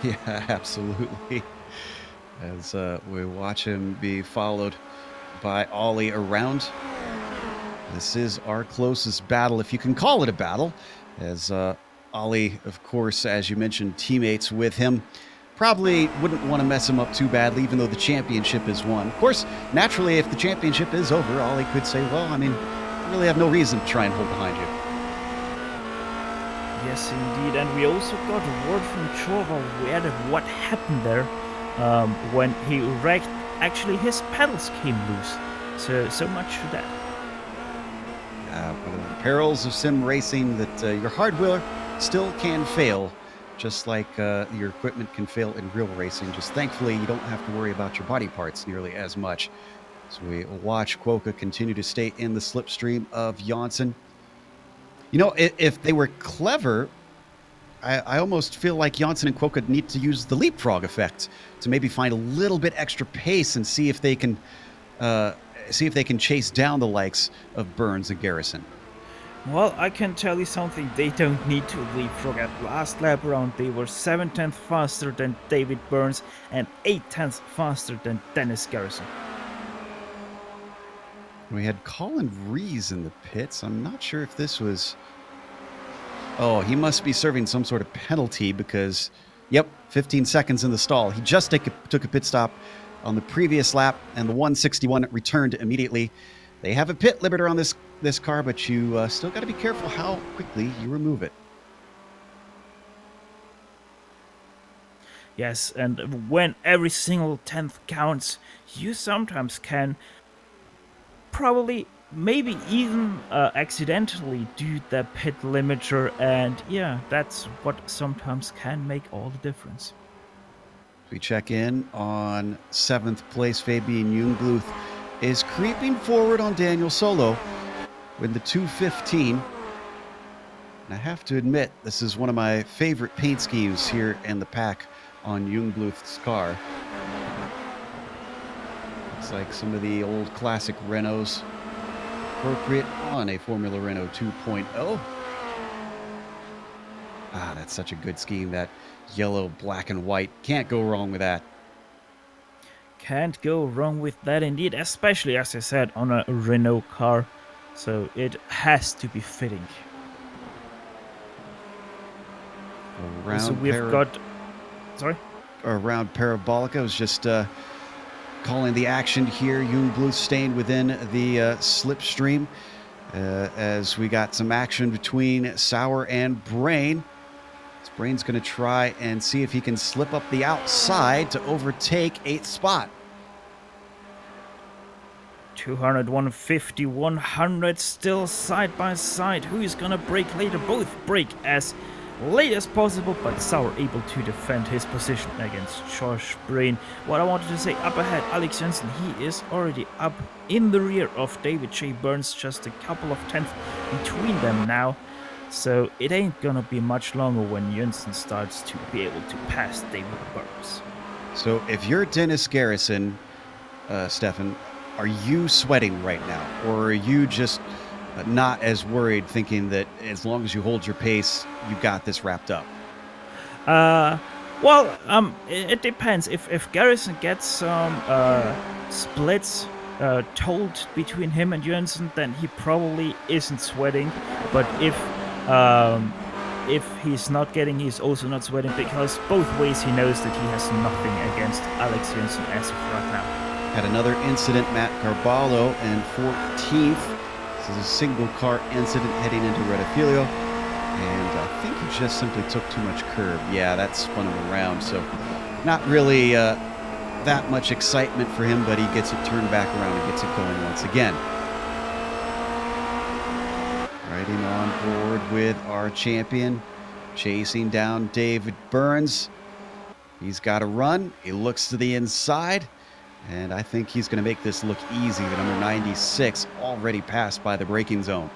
Yeah, absolutely. As we watch him be followed by Ollie around. This is our closest battle, if you can call it a battle, as Ollie, of course, as you mentioned, teammates with him. Probably wouldn't want to mess him up too badly, even though the championship is won. Of course, naturally, if the championship is over, Ollie could say, well, I mean, I really have no reason to try and hold behind you. Yes, indeed. And we also got a word from Chorva what happened there when he wrecked. Actually, his pedals came loose. So much for that. One of the perils of sim racing, that your hardware still can fail, just like your equipment can fail in real racing. Just thankfully, you don't have to worry about your body parts nearly as much. So we watch Quokka continue to stay in the slipstream of Janssen. You know, if they were clever, I almost feel like Janssen and Quokka need to use the leapfrog effect to maybe find a little bit extra pace and see if they can chase down the likes of Burns and Garrison. Well, I can tell you something, they don't need to leapfrog. At last lap round, they were 7/10 faster than David Burns and 8/10 faster than Dennis Garrison. We had Colin Rees in the pits. I'm not sure if this was... Oh, he must be serving some sort of penalty because, yep, 15 seconds in the stall. He just took a pit stop on the previous lap, and the 161 returned immediately. They have a pit limiter on this car, but you still got to be careful how quickly you remove it. Yes, and when every single 10th counts, you sometimes can probably, maybe even accidentally do the pit limiter, and yeah, that's what sometimes can make all the difference. We check in on 7th place. Fabian Jungbluth is creeping forward on Daniel Solo with the 215. And I have to admit, this is one of my favorite paint schemes here in the pack on Jungbluth's car. Looks like some of the old classic Renaults appropriate on a Formula Renault 2.0. Ah, that's such a good scheme, that yellow, black, and white. Can't go wrong with that. Can't go wrong with that indeed, especially, as I said, on a Renault car. So it has to be fitting. So we've got... Sorry? Around Parabolica. I was just calling the action here. Jungbluth staying within the slipstream as we got some action between Sauer and Brain. Brain's going to try and see if he can slip up the outside to overtake 8th spot. 200, 150, 100 still side by side. Who is going to break later? Both break as late as possible, but Sauer able to defend his position against Josh Brain. What I wanted to say, up ahead, Alex Janssen, he is already up in the rear of David J. Burns, just a couple of tenths between them now. So it ain't gonna be much longer when Janssen starts to be able to pass David Burns. So if you're Dennis Garrison, Stefan, are you sweating right now? Or are you just not as worried, thinking that as long as you hold your pace, you got this wrapped up? Well, it depends. If Garrison gets some splits told between him and Janssen, then he probably isn't sweating. But if he's not getting, he's also not sweating, because both ways he knows that he has nothing against Alex Janssen as of right now. Had another incident, Matt Carballo in 14th. This is a single car incident heading into Rettifilio, and I think he just simply took too much curb. Yeah, that spun him around, so not really that much excitement for him, but he gets it turned back around and gets it going once again. Riding on board with our champion, chasing down David Burns. He's got a run. He looks to the inside, and I think he's going to make this look easy. The number 96 already passed by the braking zone.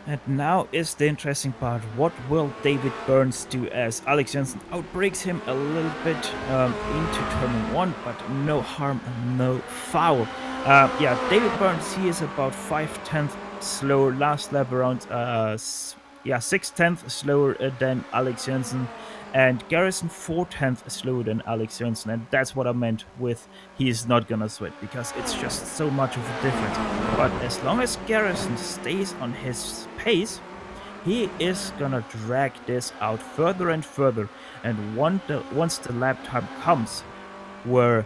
And now is the interesting part. What will David Burns do as Alex Jensen outbreaks him a little bit into turn 1, but no harm, no foul. Yeah, David Burns, he is about 5/10 slower last lap, around 6/10 slower than Alex Jensen, and Garrison 4/10 slower than Alex Jensen. And that's what I meant with he is not gonna sweat, because it's just so much of a difference. But as long as Garrison stays on his pace, he is gonna drag this out further and further. And once the lap time comes where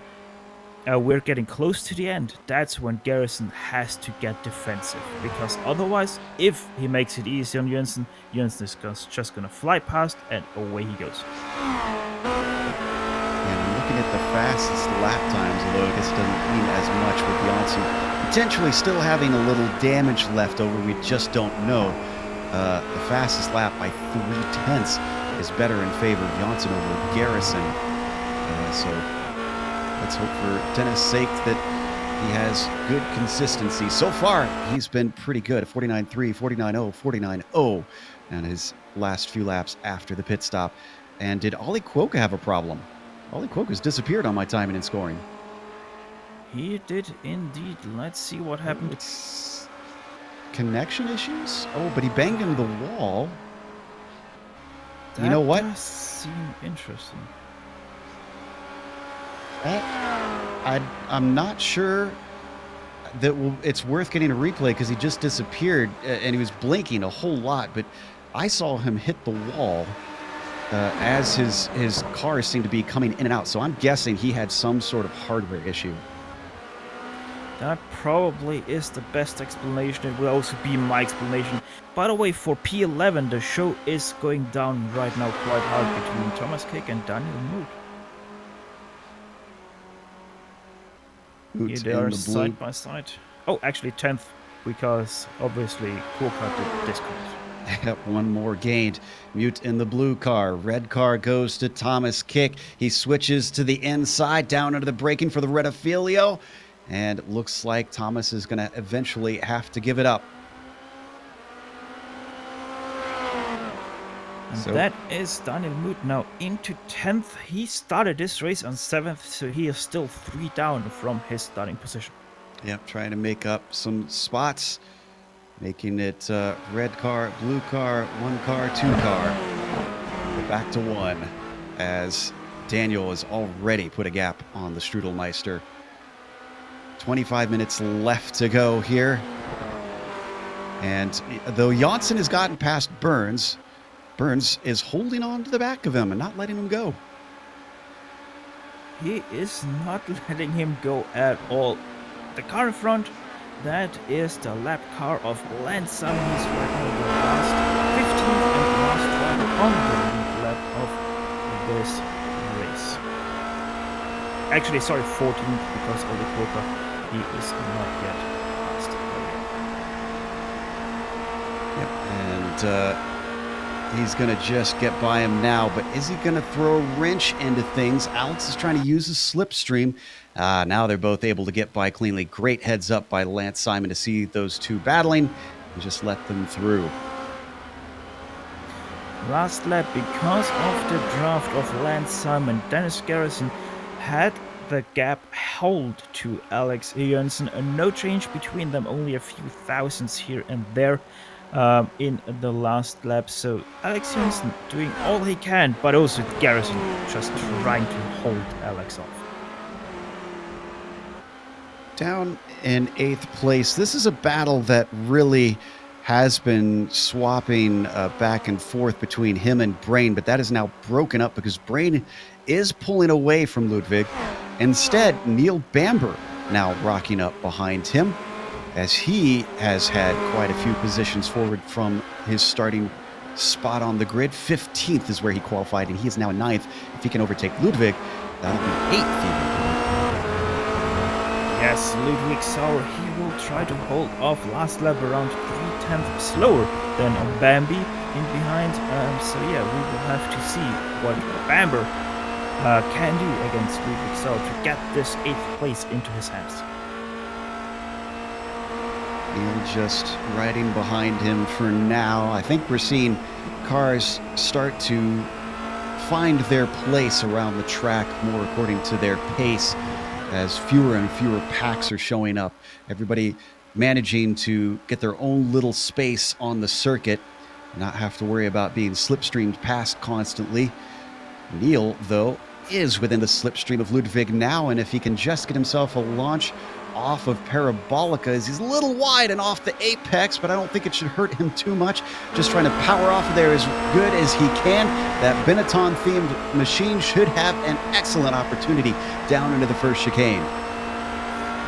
we're getting close to the end, that's when Garrison has to get defensive, because otherwise, if he makes it easy on Jensen, Jensen is just gonna fly past and away he goes. And I'm looking at the fastest lap times, although I guess it doesn't mean as much with Janssen potentially still having a little damage left over. We just don't know. The fastest lap by 3/10 is better in favor of Janssen over Garrison. So let's hope for Dennis' sake that he has good consistency. So far, he's been pretty good. 49.3, 49.0, 49.0 and his last few laps after the pit stop. And did Ollie Quokka have a problem? Ollie Quokka's disappeared on my timing and scoring. He did indeed. Let's see what happened. It's connection issues? Oh, but he banged into the wall. That you know what? does seem interesting. I'm not sure that it's worth getting a replay, because he just disappeared and he was blinking a whole lot, but I saw him hit the wall as his cars seemed to be coming in and out, so I'm guessing he had some sort of hardware issue. That probably is the best explanation. It will also be my explanation. By the way, for P11, the show is going down right now quite hard between Thomas Kick and Daniel Mood. Here they are side by side. Oh, actually 10th, because obviously Quokka did discount. One more gained. Mute in the blue car. Red car goes to Thomas Kick. He switches to the inside, down into the braking for the Retafilio. And it looks like Thomas is going to eventually have to give it up. And that is Daniel Mood now into 10th. He started this race on 7th, so he is still 3 down from his starting position. Yep, trying to make up some spots. Making it red car, blue car, 1 car, 2 car. Back to 1 as Daniel has already put a gap on the Strudelmeister. 25 minutes left to go here. And though Janssen has gotten past Burns, Burns is holding on to the back of him and not letting him go. He is not letting him go at all. The car in front, that is the lap car of Lance Simon. He's right now the last 15th and the last driver on the lead lap of this race. Actually, sorry, 14th, because Ollie Quokka, he is not yet past. Yep, and he's going to just get by him now, but is he going to throw a wrench into things? Alex is trying to use his slipstream. Now they're both able to get by cleanly. Great heads up by Lance Simon to see those two battling and just let them through. Last lap, because of the draft of Lance Simon, Dennis Garrison had the gap held to Alex Jensen. No change between them, only a few thousandths here and there in the last lap. So Alex Jensen doing all he can, but also Garrison just trying to hold Alex off. Down in 8th place. This is a battle that really has been swapping back and forth between him and Brain, but that is now broken up because Brain is pulling away from Ludwig. Instead, Neil Bamber now rocking up behind him, as he has had quite a few positions forward from his starting spot on the grid. 15th is where he qualified, and he is now in 9th. If he can overtake Ludwig, that'll be 8th even. Yes, Ludwig Sauer, he will try to hold off last lap around 3/10 slower than Bambi in behind. So yeah, we will have to see what Bamber can do against Ludwig Sauer to get this 8th place into his hands. Neil just riding behind him for now. I think we're seeing cars start to find their place around the track more according to their pace as fewer and fewer packs are showing up. Everybody managing to get their own little space on the circuit, not have to worry about being slipstreamed past constantly. Neil, though, is within the slipstream of Ludwig now, and if he can just get himself a launch off of Parabolica, as he's a little wide and off the apex, but I don't think it should hurt him too much. Just trying to power off of there as good as he can. That Benetton-themed machine should have an excellent opportunity down into the first chicane.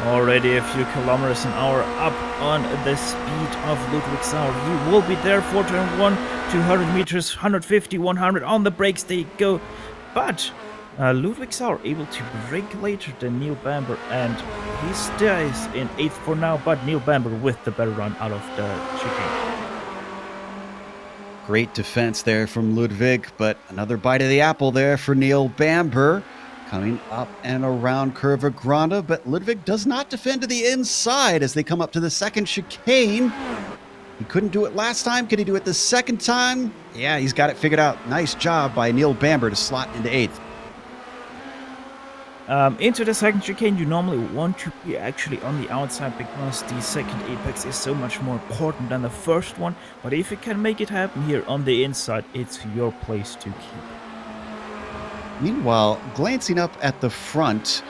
Already a few kilometers an hour up on the speed of Ludwig Sauer. He will be there for turn 1, 200 meters, 150, 100 on the brakes they go. But Ludwig Sauer able to brake later than Neil Bamber, and he stays in 8th for now, but Neil Bamber with the better run out of the chicane. Great defense there from Ludwig, but another bite of the apple there for Neil Bamber. Coming up and around Curva Grande, but Ludwig does not defend to the inside as they come up to the second chicane. He couldn't do it last time. Can he do it the second time? Yeah, he's got it figured out. Nice job by Neil Bamber to slot into 8th. Into the second chicane, you normally want to be actually on the outside because the second apex is so much more important than the first one. But if you can make it happen here on the inside, it's your place to keep. Meanwhile, glancing up at the front,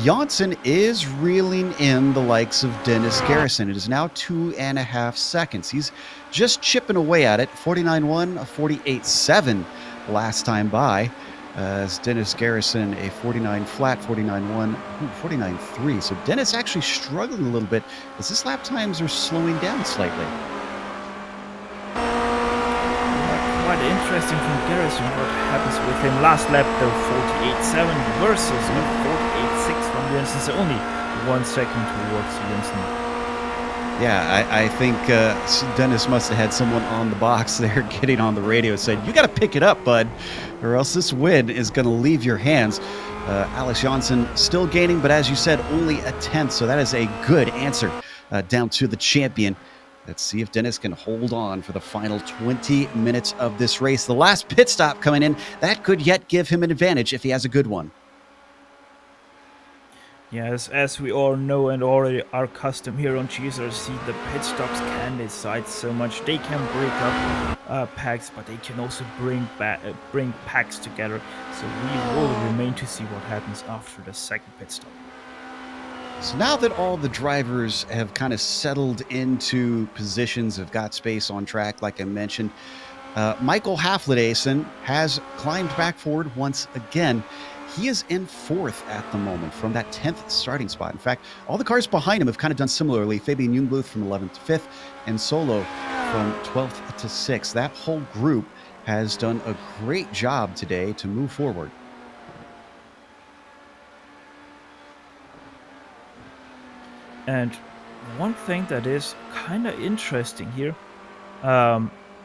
Janssen is reeling in the likes of Dennis Garrison. It is now 2.5 seconds. He's just chipping away at it. 49.1, a 48.7 last time by. As Dennis Garrison, a 49 flat, 49.1, 49.3. So Dennis actually struggling a little bit as his lap times are slowing down slightly. Quite interesting from Garrison what happens with him. Last lap though, 48.7 versus 48.6 from Jensen, so only 1 second towards Jensen. Yeah, I think Dennis must have had someone on the box there getting on the radio and said, "You got to pick it up, bud, or else this win is going to leave your hands." Alex Janssen still gaining, but as you said, only a 10th, so that is a good answer down to the champion. Let's see if Dennis can hold on for the final 20 minutes of this race. The last pit stop coming in, that could yet give him an advantage if he has a good one. Yes, as we all know and already are accustomed here on GSRC, the pit stops can decide so much. They can break up packs, but they can also bring packs together. So we will remain to see what happens after the second pit stop. So now that all the drivers have kind of settled into positions, have got space on track, like I mentioned, Michael Haflidason has climbed back forward once again. He is in 4th at the moment from that 10th starting spot. In fact, all the cars behind him have kind of done similarly. Fabian Jungbluth from 11th to 5th and Solo from 12th to 6th. That whole group has done a great job today to move forward. And one thing that is kind of interesting here,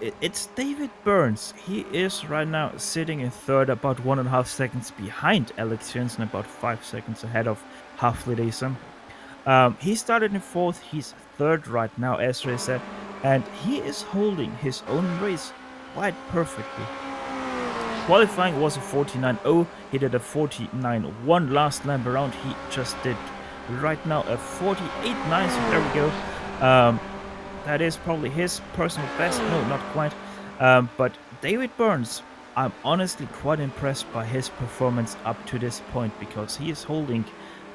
it's David Burns. He is right now sitting in 3rd, about 1.5 seconds behind Alex Jensen, about 5 seconds ahead of Haflidason. He started in 4th, he's 3rd right now, as Ray said, and he is holding his own race quite perfectly. Qualifying was a 49.0, he did a 49.1 last lap around, he just did right now a 48.9, so there we go. That is probably his personal best. No, not quite. But David Burns, I'm honestly quite impressed by his performance up to this point because he is holding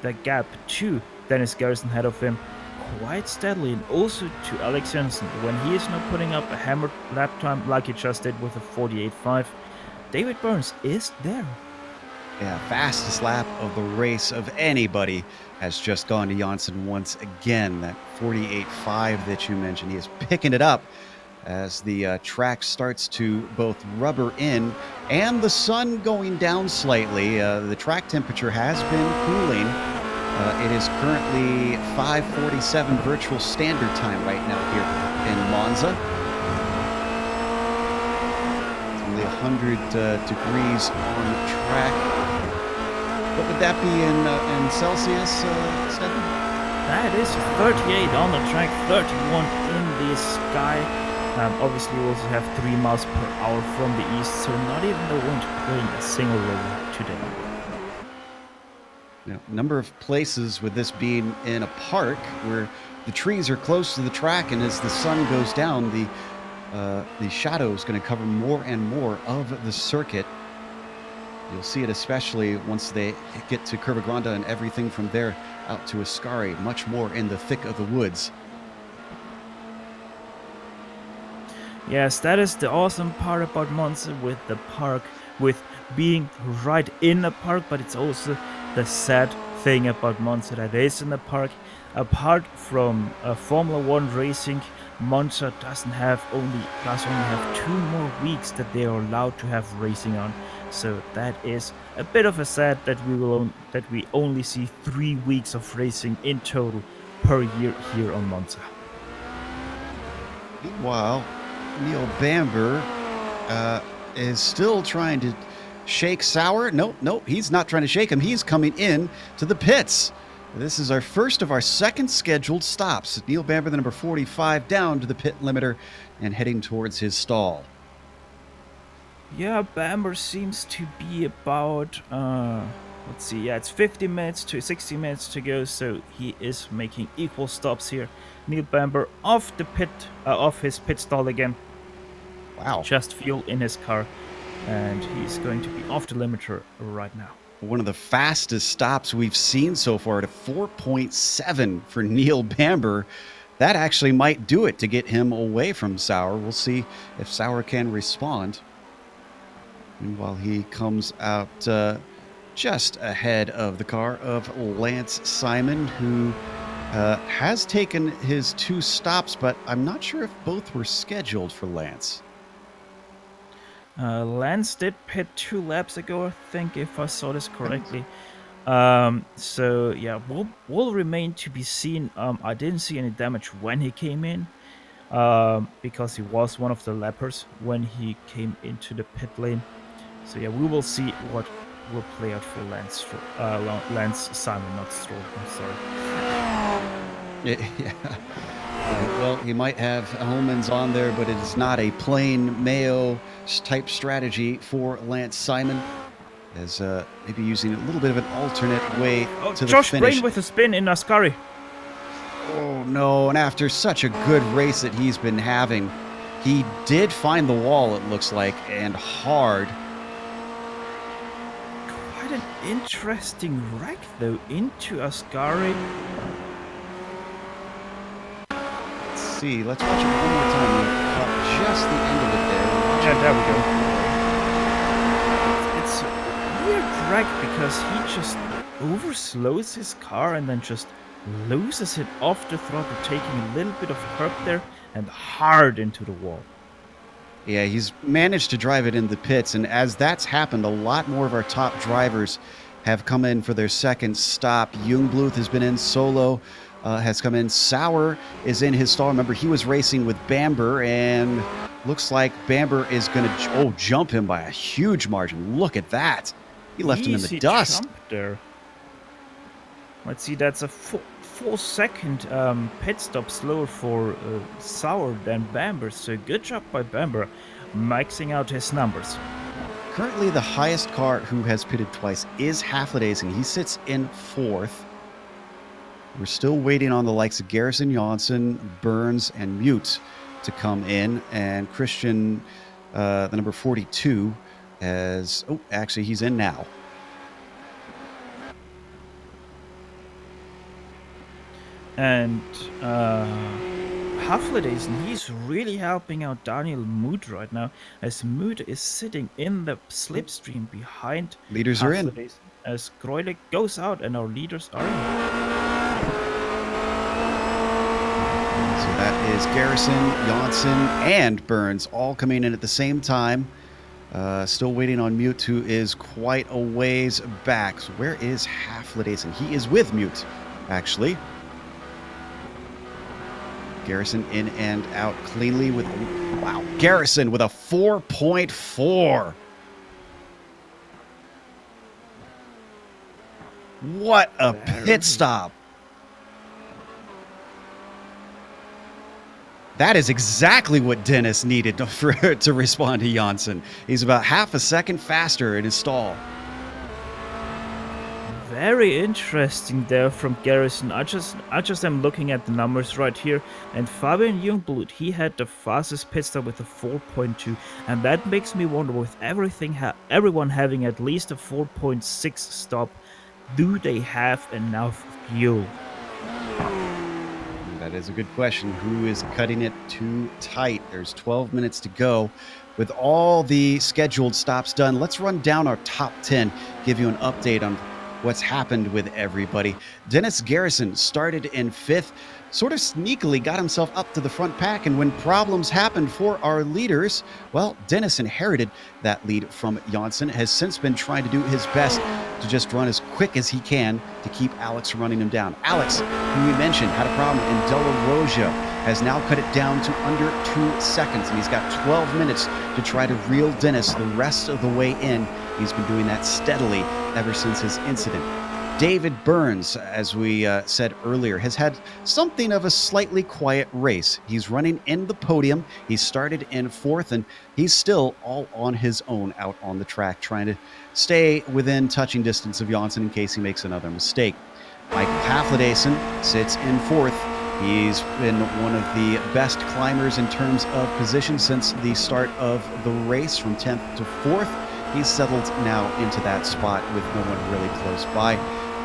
the gap to Dennis Garrison ahead of him quite steadily, and also to Alex Jensen when he is not putting up a hammered lap time like he just did with a 48.5. David Burns is there. Yeah, fastest lap of the race of anybody has just gone to Janssen once again. That 48.5 that you mentioned, he is picking it up as the track starts to both rubber in and the sun going down slightly. The track temperature has been cooling. It is currently 5:47 virtual standard time right now here in Monza. It's only 100 degrees on the track. What would that be in Celsius, Stefan? That is 38 on the track, 31 in the sky. Obviously, we also have 3 miles per hour from the east, so not even the wind playing a single role today. Now, number of places with this being in a park where the trees are close to the track, and as the sun goes down, the shadow is going to cover more and more of the circuit. You'll see it especially once they get to Curva Grande and everything from there out to Ascari, much more in the thick of the woods. Yes, that is the awesome part about Monza with the park, with being right in a park, but it's also the sad thing about Monza that is in the park. Apart from Formula 1 racing, Monza does only have 2 more weeks that they are allowed to have racing on. So that is a bit of a sad that we only see 3 weeks of racing in total per year here on Monza. Meanwhile, Neil Bamber is still trying to shake Sauer. No, he's not trying to shake him. He's coming in to the pits. This is our first of our second scheduled stops. Neil Bamber, the number 45, down to the pit limiter and heading towards his stall. Yeah, Bamber seems to be about, let's see, yeah, it's 50 minutes to 60 minutes to go, so he is making equal stops here. Neil Bamber off his pit stall again. Wow. Just fuel in his car, and he's going to be off the limiter right now. One of the fastest stops we've seen so far at a 4.7 for Neil Bamber. That actually might do it to get him away from Sauer. We'll see if Sauer can respond. Meanwhile, he comes out just ahead of the car of Lance Simon, who has taken his 2 stops, but I'm not sure if both were scheduled for Lance. Lance did pit 2 laps ago, I think, if I saw this correctly. So yeah, will remain to be seen. I didn't see any damage when he came in, because he was one of the lappers when he came into the pit lane. So yeah, we will see what will play out for Lance Simon, not Stroll. I'm sorry. Yeah. Well, he might have Hellmans on there, but it is not a plain Mayo type strategy for Lance Simon, as maybe using a little bit of an alternate way to the Josh finish. Brain with a spin in Ascari. Oh no, and after such a good race that he's been having, he did find the wall, it looks like, and hard. Quite an interesting wreck though into Ascari. Let's watch it one more time. We caught just the end of it there. Yeah, there we go. It's a weird wreck because he just overslows his car and then just loses it off the throttle, taking a little bit of curb there and hard into the wall. Yeah, he's managed to drive it in the pits, and as that's happened, a lot more of our top drivers have come in for their second stop. Jungbluth has been in solo. Has come in. Sauer is in his stall. Remember, he was racing with Bamber, and looks like Bamber is going to jump him by a huge margin. Look at that. He left him in the dust. Jump there. Let's see, that's a 4-second pit stop slower for Sauer than Bamber. So good job by Bamber, maxing out his numbers. Currently, the highest car who has pitted twice is Haflidays, and he sits in 4th. We're still waiting on the likes of Garrison Johnson, Burns, and Mute to come in. And Christian, the number 42, as... Oh, actually, he's in now. And Haflidays, he's really helping out Daniel Mood right now, as Mood is sitting in the slipstream behind Leaders are in. As Greulich goes out and our leaders are in. That is Garrison, Janssen, and Burns all coming in at the same time. Still waiting on Mute, who is quite a ways back. So where is Haflidason? He is with Mute, actually. Garrison in and out cleanly with, wow, Garrison with a 4.4. What a pit stop. That is exactly what Dennis needed to respond to Janssen. He's about half a second faster in his stall. Very interesting there from Garrison. I just am looking at the numbers right here, and Fabian Jungblut, he had the fastest pit stop with a 4.2, and that makes me wonder, with everyone having at least a 4.6 stop, do they have enough fuel? That is a good question. Who is cutting it too tight? There's 12 minutes to go. With all the scheduled stops done, let's run down our top 10, give you an update on what's happened with everybody. Dennis Garrison started in 5th, sort of sneakily got himself up to the front pack, and when problems happened for our leaders, well, Dennis inherited that lead from Janssen, has since been trying to do his best to just run as quick as he can to keep Alex running him down. Alex, who we mentioned had a problem in De La Roja, has now cut it down to under 2 seconds, and he's got 12 minutes to try to reel Dennis the rest of the way in. He's been doing that steadily ever since his incident. David Burns, as we said earlier, has had something of a slightly quiet race. He's running in the podium. He started in 4th, and he's still all on his own out on the track, trying to stay within touching distance of Janssen in case he makes another mistake. Michael Haflidason sits in 4th. He's been one of the best climbers in terms of position since the start of the race, from 10th to 4th. He's settled now into that spot with no one really close by.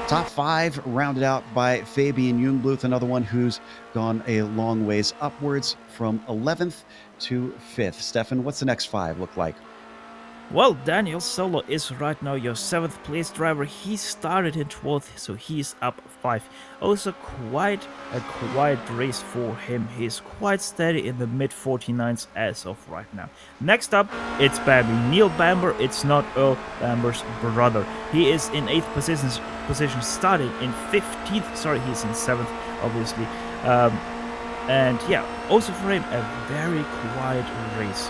Top 5 rounded out by Fabian Jungblut, another one who's gone a long ways upwards from 11th to 5th. Stefan, what's the next 5 look like? Well, Daniel Solo is right now your 7th place driver. He started in 12th, so he's up 5. Also quite a quiet race for him. He's quite steady in the mid 49s as of right now. Next up, it's Bambi. Neil Bamber. It's not Earl Bamber's brother. He is in 8th position, started in 15th. Sorry, he's in 7th, obviously. And yeah, also for him, a very quiet race.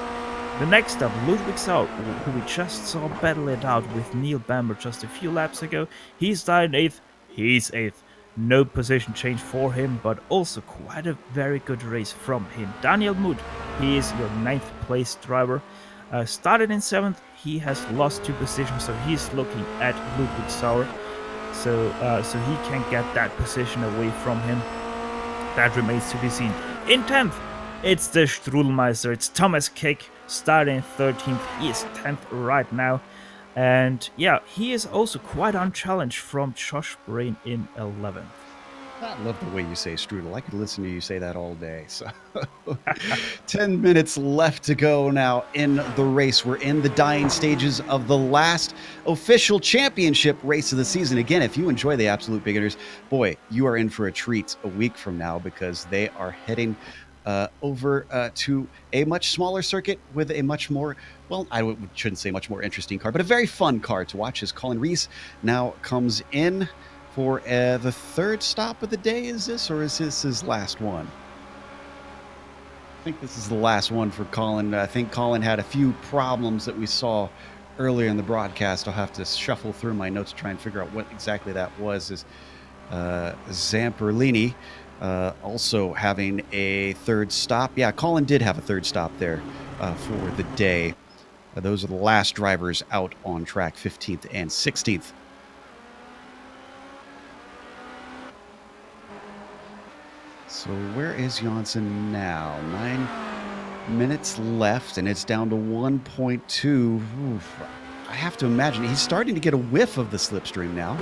The next up, Ludwig Sauer, who we just saw battle it out with Neil Bamber just a few laps ago. He started 8th, he's 8th. No position change for him, but also quite a very good race from him. Daniel Mood, he is your 9th place driver. Started in 7th, he has lost 2 positions, so he's looking at Ludwig Sauer. So he can get that position away from him. That remains to be seen. In 10th, it's the Strudelmeister, it's Thomas Kick. Starting 13th, he is 10th right now, and yeah, he is also quite unchallenged from Josh Brain in 11th. I love the way you say strudel. I could listen to you say that all day. So 10 minutes left to go now in the race. We're in the dying stages of the last official championship race of the season. Again, if you enjoy the Absolute Beginners, boy, you are in for a treat a week from now, because they are heading over to a much smaller circuit with a much more, well, I shouldn't say much more interesting car, but a very fun car to watch, as Colin Reese now comes in for the 3rd stop of the day. Is this, or is this his last one? I think this is the last one for Colin. I think Colin had a few problems that we saw earlier in the broadcast. I'll have to shuffle through my notes to try and figure out what exactly that was. Is Zamperlini also having a 3rd stop. Yeah, Colin did have a 3rd stop there for the day. Those are the last drivers out on track, 15th and 16th. So where is Janssen now? 9 minutes left, and it's down to 1.2. Oof. I have to imagine he's starting to get a whiff of the slipstream now.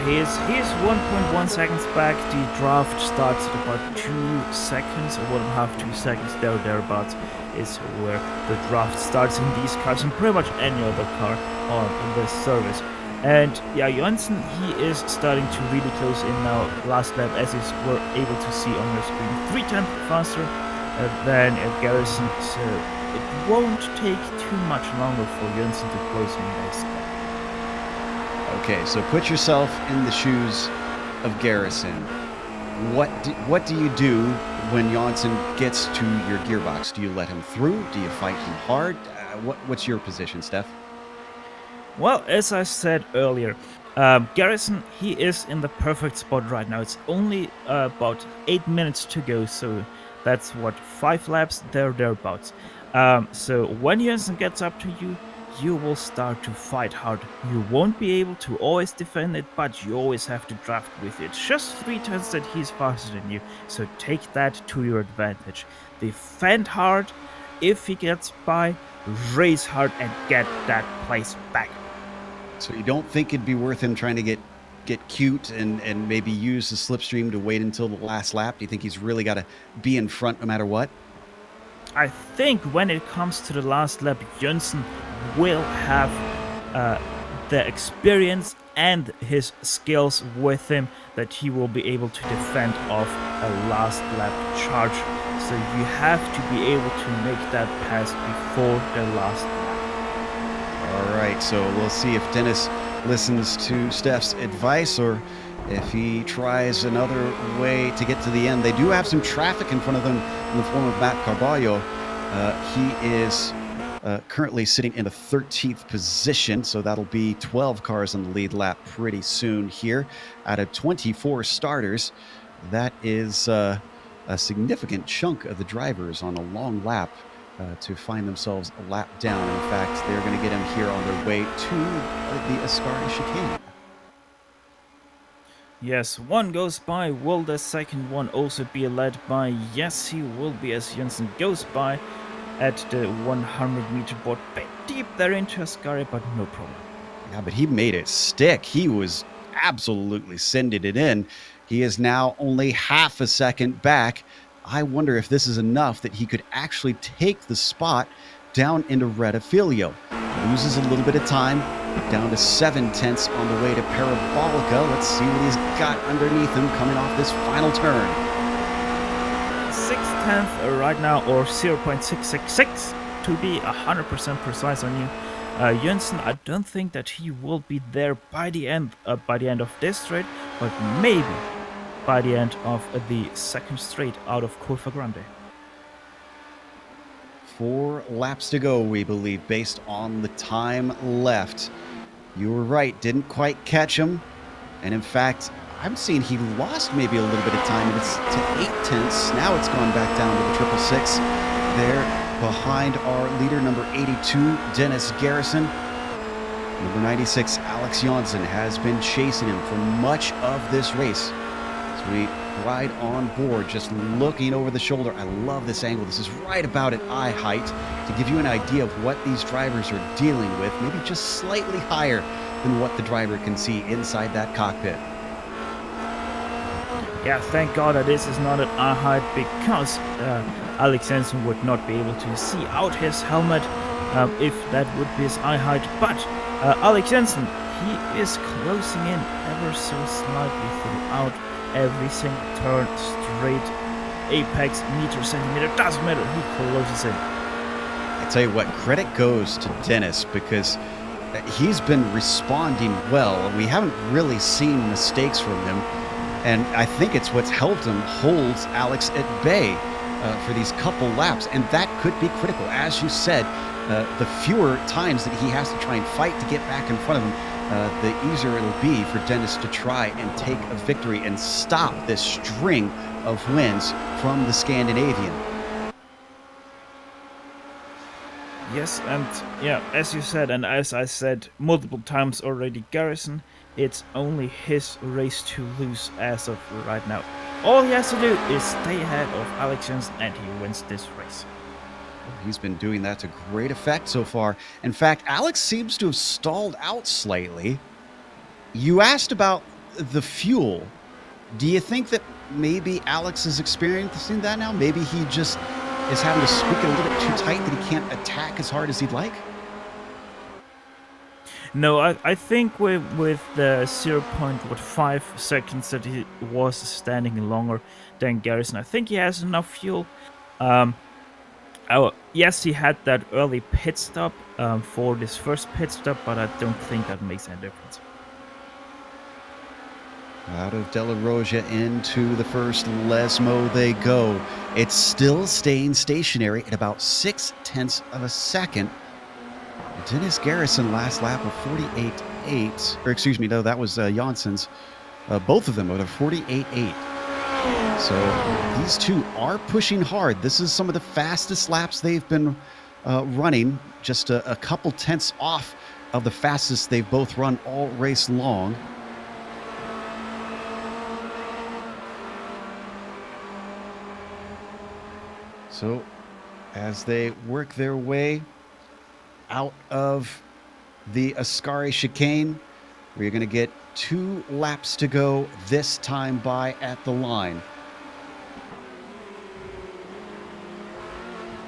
He is 1.1 seconds back. The draft starts at about 2 seconds, or 1.5–2 seconds, thereabouts is where the draft starts in these cars, and pretty much any other car in this service. And yeah, Johansson, he is starting to really close in now. Last lap, as you were able to see on your screen, 3/10 faster than Garrison. So it won't take too much longer for Johansson to close in this lap. Okay, so put yourself in the shoes of Garrison. What do you do when Johansson gets to your gearbox? Do you let him through? Do you fight him hard? What's your position, Steph? Well, as I said earlier, Garrison, he is in the perfect spot right now. It's only about 8 minutes to go, so that's what, 5 laps, thereabouts. So when Johansson gets up to you, you will start to fight hard. You won't be able to always defend it, but you always have to draft with it. Just 3/10 that he's faster than you, so take that to your advantage. Defend hard. If he gets by, race hard and get that place back. So you don't think it'd be worth him trying to get cute and maybe use the slipstream to wait until the last lap? Do you think he's really got to be in front no matter what? I think when it comes to the last lap, Johansson will have the experience and his skills with him that he will be able to defend off a last lap charge. So you have to be able to make that pass before the last lap. All right, so we'll see if Dennis listens to Steph's advice or if he tries another way to get to the end. They do have some traffic in front of them in the form of Matt Carballo. He is currently sitting in the 13th position, so that'll be 12 cars on the lead lap pretty soon here. Out of 24 starters, that is a significant chunk of the drivers on a long lap to find themselves a lap down. In fact, they're going to get him here on their way to the Ascari chicane. Yes, one goes by. Will the second one also be led by? Yes, he will be, as Johansson goes by at the 100-meter board. Bit deep there into Ascari, but no problem. Yeah, but he made it stick. He was absolutely sending it in. He is now only half a second back. I wonder if this is enough that he could actually take the spot down into Rettifilio. Loses a little bit of time, down to 7/10 on the way to Parabolica. Let's see what he's got underneath him coming off this final turn. 6/10 right now, or 0.666 to be 100% precise on you. Johansson, I don't think that he will be there by the end of this straight, but maybe by the end of the second straight out of Curva Grande. 4 laps to go, we believe, based on the time left. You were right, didn't quite catch him. And in fact, I'm seeing he lost maybe a little bit of time. It's to 8/10. Now it's gone back down to the 666. There behind our leader, number 82, Dennis Garrison. Number 96, Alex Johansson, has been chasing him for much of this race. As we ride on board, just looking over the shoulder. I love this angle. This is right about at eye height to give you an idea of what these drivers are dealing with, maybe just slightly higher than what the driver can see inside that cockpit. Yeah, thank God that this is not at eye height, because Alex Johansson would not be able to see out his helmet if that would be his eye height. But Alex Johansson, he is closing in ever so slightly throughout every single turn, straight, apex, meter, centimeter, doesn't matter, he closes in. I tell you what, credit goes to Dennis, because he's been responding well. We haven't really seen mistakes from him, and I think it's what's helped him hold Alex at bay for these couple laps, and that could be critical. As you said, the fewer times that he has to try and fight to get back in front of him, the easier it'll be for Dennis to try and take a victory and stop this string of wins from the Scandinavian. Yes, and yeah, as you said, and as I said multiple times already, Garrison, it's only his race to lose as of right now. All he has to do is stay ahead of Alex Johansson and he wins this race. He's been doing that to great effect so far. In fact, Alex seems to have stalled out slightly. You asked about the fuel. Do you think that maybe Alex is experiencing that now? Maybe he just is having to squeak it a little bit too tight, that he can't attack as hard as he'd like? No, I think with the 0.5 seconds that he was standing longer than Garrison, I think he has enough fuel. Yes, he had that early pit stop for this first pit stop, but I don't think that makes any difference. Out of Della Rosa into the first Lesmo they go. It's still staying stationary at about 0.6 of a second. Dennis Garrison last lap of 48.8, or excuse me, no, that was Janssens. Both of them at a 48.8. So these two are pushing hard. This is some of the fastest laps they've been running, just a couple tenths off of the fastest they've both run all race long. So as they work their way out of the Ascari chicane, we're going to get 2 laps to go this time by at the line.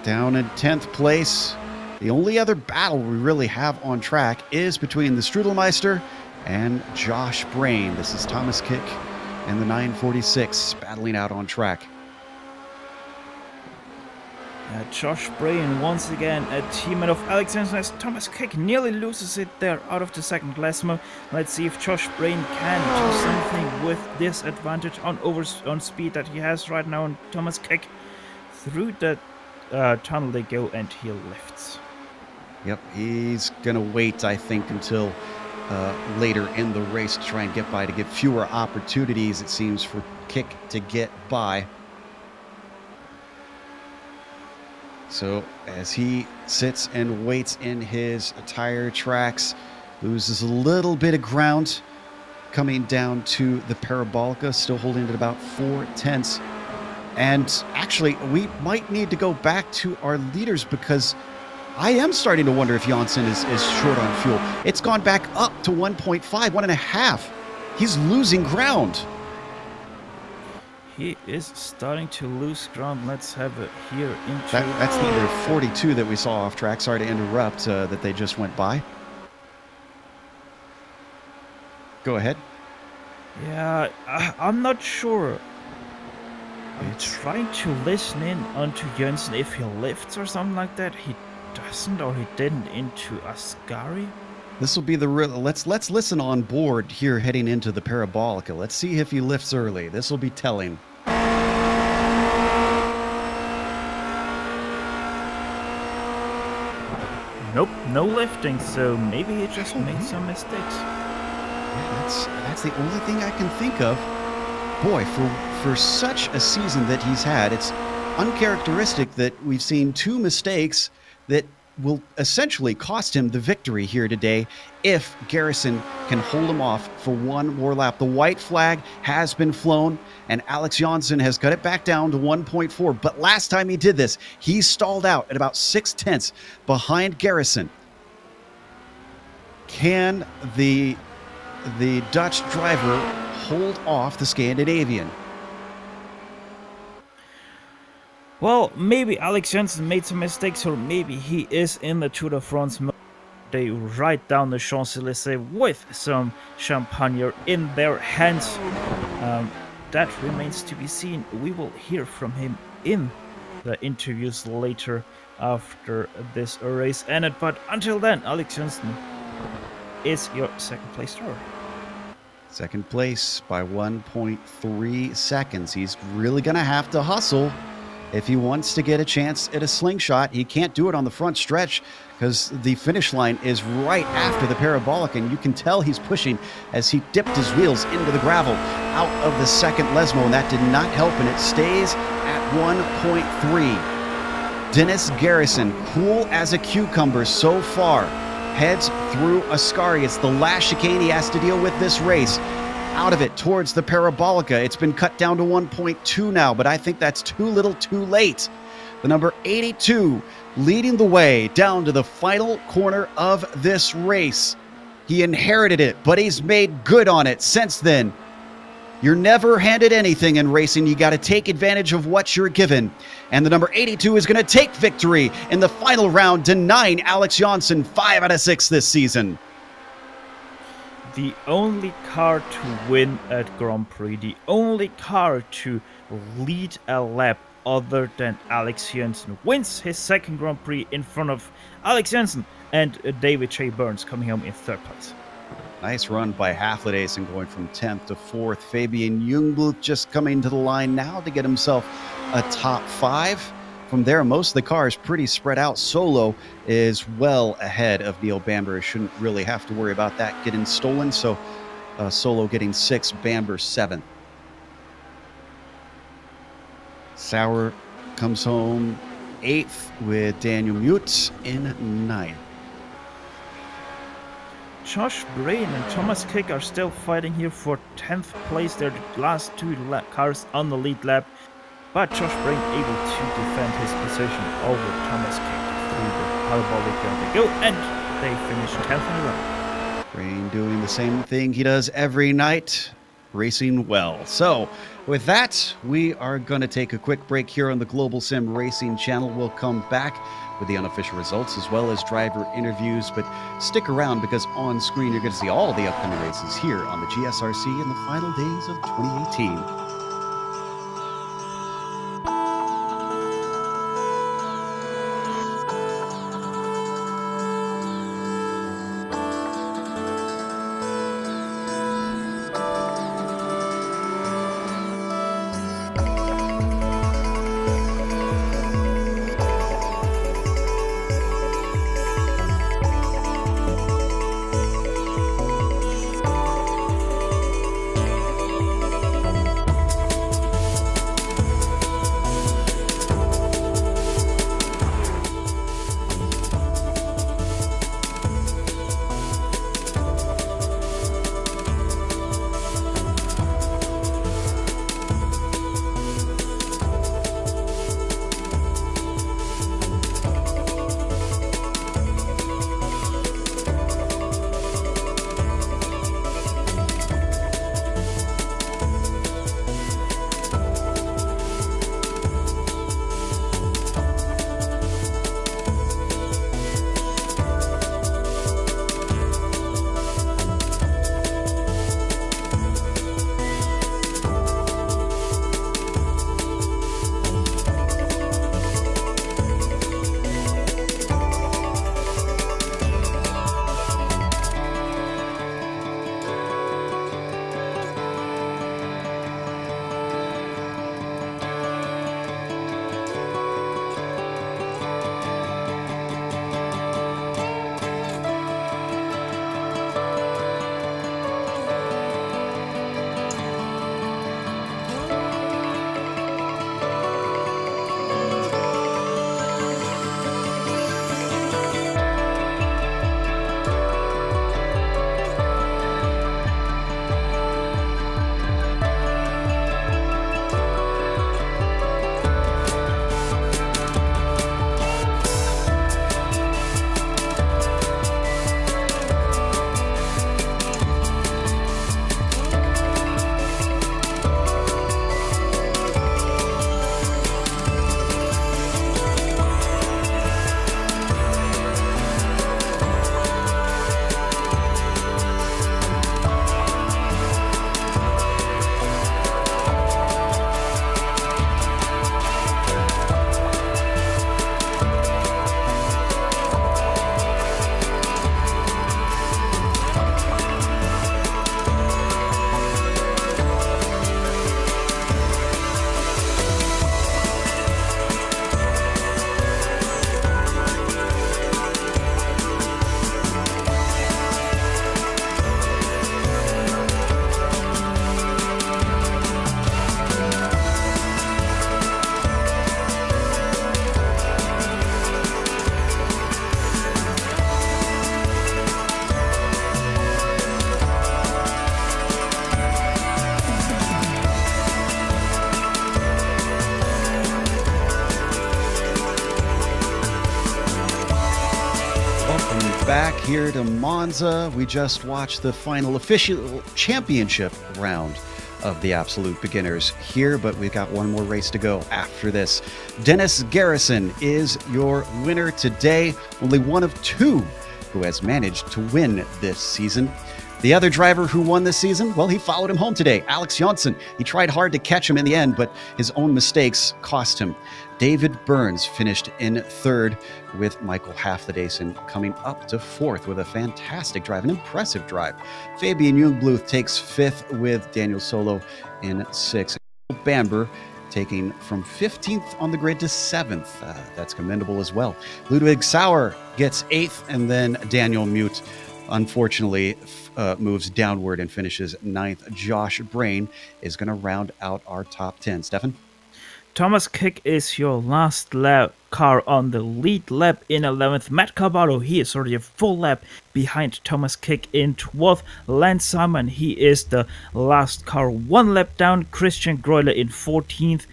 Down in 10th place. The only other battle we really have on track is between the Strudelmeister and Josh Brain. This is Thomas Kick and the 946 battling out on track. Josh Brain once again a teammate of Alex Janssen as Thomas Kick nearly loses it there out of the second Lesmo. Let's see if Josh Brain can do something with this advantage on speed that he has right now on Thomas Kick. Through the tunnel they go and he lifts. Yep, he's going to wait, I think, until later in the race to try and get by, to give fewer opportunities, it seems, for Kick to get by. So as he sits and waits in his tire tracks, loses a little bit of ground coming down to the Parabolica, still holding at about 0.4. And actually, we might need to go back to our leaders because I am starting to wonder if Janssen is short on fuel. It's gone back up to 1.5, 1.5. He's losing ground. He is starting to lose ground. Let's have it here into... That's the 42 that we saw off track. Sorry to interrupt that they just went by. Go ahead. Yeah, I'm not sure. I'm trying to listen in onto Janssen if he lifts or something like that. He doesn't, or he didn't into Ascari. This will be the real. Let's listen on board here heading into the Parabolica. Let's see if he lifts early. This will be telling. Nope, no lifting, so maybe he just made some mistakes. Yeah, that's the only thing I can think of. Boy, for such a season that he's had, it's uncharacteristic that we've seen 2 mistakes that will essentially cost him the victory here today if Garrison can hold him off for one more lap. The white flag has been flown, and Alex Janssen has cut it back down to 1.4. But last time he did this, he stalled out at about 0.6 behind Garrison. Can the Dutch driver hold off the Scandinavian? Well, maybe Alex Janssen made some mistakes, or maybe he is in the Tour de France mode. They ride down the Champs-Élysées with some champagne in their hands. That remains to be seen. We will hear from him in the interviews later after this race ended. But until then, Alex Janssen is your second place driver. Second place by 1.3 seconds. He's really going to have to hustle if he wants to get a chance at a slingshot. He can't do it on the front stretch because the finish line is right after the Parabolic, and you can tell he's pushing as he dipped his wheels into the gravel out of the second Lesmo, and that did not help, and it stays at 1.3. Dennis Garrison, cool as a cucumber so far, heads through Ascari. It's the last chicane he has to deal with this race. Out of it towards the Parabolica. It's been cut down to 1.2 now, but I think that's too little too late. The number 82 leading the way down to the final corner of this race. He inherited it, but he's made good on it since then. You're never handed anything in racing. You got to take advantage of what you're given. And the number 82 is going to take victory in the final round, denying Alex Janssen 5 out of 6 this season. the only car to win at Grand Prix, the only car to lead a lap other than Alex Jensen, wins his second Grand Prix in front of Alex Jensen and David J. Burns coming home in third place. Nice run by Haflidason going from 10th to 4th. Fabian Jungblut just coming to the line now to get himself a top 5. From there, most of the cars pretty spread out. Solo is well ahead of Neil Bamber. Shouldn't really have to worry about that getting stolen. So Solo getting 6th, Bamber 7th. Sauer comes home 8th with Daniel Mutz in 9th. Josh Brain and Thomas Kick are still fighting here for 10th place. They're the last 2 cars on the lead lap. But Josh Brain able to defend his position over Thomas Kick through the parabolic they go, and they finish 10th in a row. Brain doing the same thing he does every night, racing well. So with that, we are going to take a quick break here on the Global Sim Racing Channel. We'll come back with the unofficial results as well as driver interviews, but stick around because on screen you're going to see all the upcoming races here on the GSRC in the final days of 2018. Back here to Monza. We just watched the final official championship round of the Absolute Beginners here, but we've got one more race to go after this. Dennis Garrison is your winner today, only one of two who has managed to win this season. The other driver who won this season, well, he followed him home today, Alex Johnson. He tried hard to catch him in the end, but his own mistakes cost him. David Burns finished in third, with Michael Halfdason coming up to fourth with a fantastic drive, an impressive drive. Fabian Jungbluth takes fifth with Daniel Solo in sixth. Bamber taking from 15th on the grid to 7th. That's commendable as well. Ludwig Sauer gets 8th, and then Daniel Mute, unfortunately, moves downward and finishes 9th. Josh Brain is going to round out our top 10. Stefan? Thomas Kick is your last lap car on the lead lap in 11th. Matt Carvalho, he is already a full lap behind Thomas Kick in 12th. Lance Simon, he is the last car 1 lap down. Christian Greuler in 14th.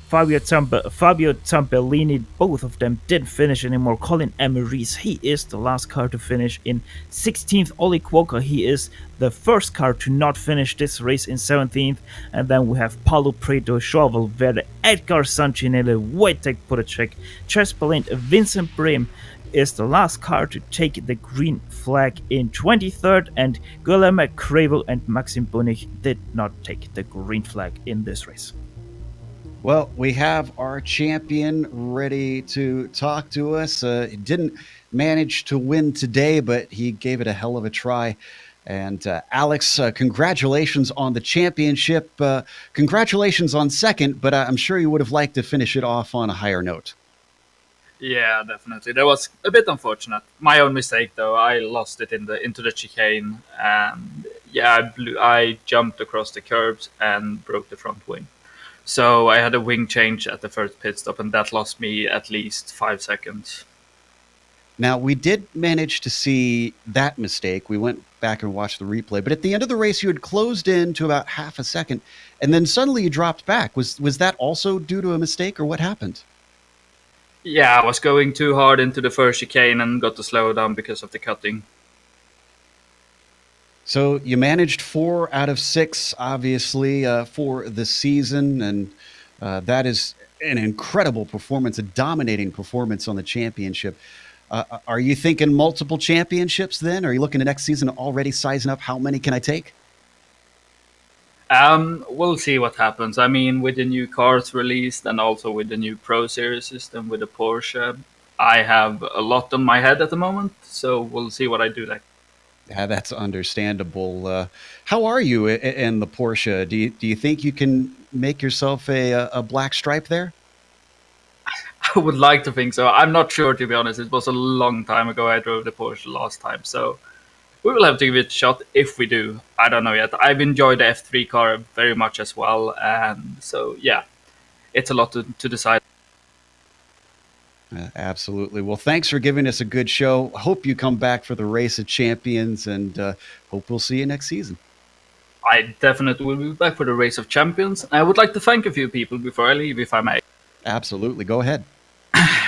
Fabio Zampellini, both of them didn't finish anymore. Colin Emery's, he is the last car to finish in 16th. Oli Cuoca, he is the first car to not finish this race in 17th. And then we have Paulo Preto, Joao Valverde, Edgar Sancinelli, Wojtek Podacek, Ches Balint, Vincent Brehm is the last car to take the green flag in 23rd. And Guilherme Cravel and Maxim Bonich did not take the green flag in this race. Well, we have our champion ready to talk to us. He didn't manage to win today, but he gave it a hell of a try. And Alex, congratulations on the championship. Congratulations on second, but I'm sure you would have liked to finish it off on a higher note. Yeah, definitely. That was a bit unfortunate. My own mistake, though. I lost it into the chicane, and yeah, I jumped across the curbs and broke the front wing. So I had a wing change at the first pit stop, and that lost me at least 5 seconds. Now, we did manage to see that mistake. We went back and watched the replay. But at the end of the race, you had closed in to about half a second, and then suddenly you dropped back. Was that also due to a mistake, or what happened? Yeah, I was going too hard into the first chicane and got to slow down because of the cutting. So you managed 4 out of 6, obviously, for the season, and that is an incredible performance, a dominating performance on the championship. Are you thinking multiple championships then? Are you looking at next season already sizing up how many can I take? We'll see what happens. I mean, with the new cars released and also with the new Pro Series system with the Porsche, I have a lot on my head at the moment, so we'll see what I do next. Yeah, that's understandable. How are you in the Porsche? Do you think you can make yourself a black stripe there? I would like to think so. I'm not sure, to be honest. It was a long time ago I drove the Porsche last time, so we will have to give it a shot if we do. I don't know yet. I've enjoyed the F3 car very much as well, and so yeah, it's a lot to decide. Absolutely. Well, thanks for giving us a good show. Hope you come back for the Race of Champions, and hope we'll see you next season. I definitely will be back for the Race of Champions. I would like to thank a few people before I leave, if I may. Absolutely. Go ahead.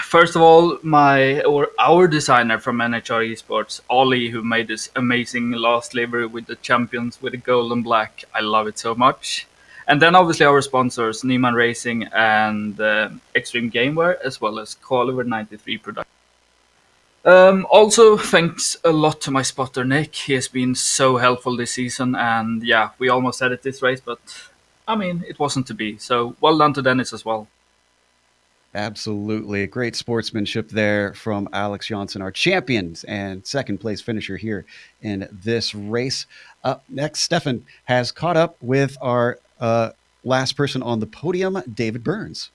First of all, our designer from NHR Esports, Ollie, who made this amazing last livery with the champions with the gold and black. I love it so much. And then obviously our sponsors, Neiman Racing and Extreme Gameware, as well as Oliver 93 Production. Also, thanks a lot to my spotter Nick. He has been so helpful this season, and yeah, we almost had it this race, but I mean, it wasn't to be. So well done to Dennis as well. Absolutely. Great sportsmanship there from Alex Johnson, our champion and second place finisher here in this race. Up next, Stefan has caught up with our last person on the podium, David Burns.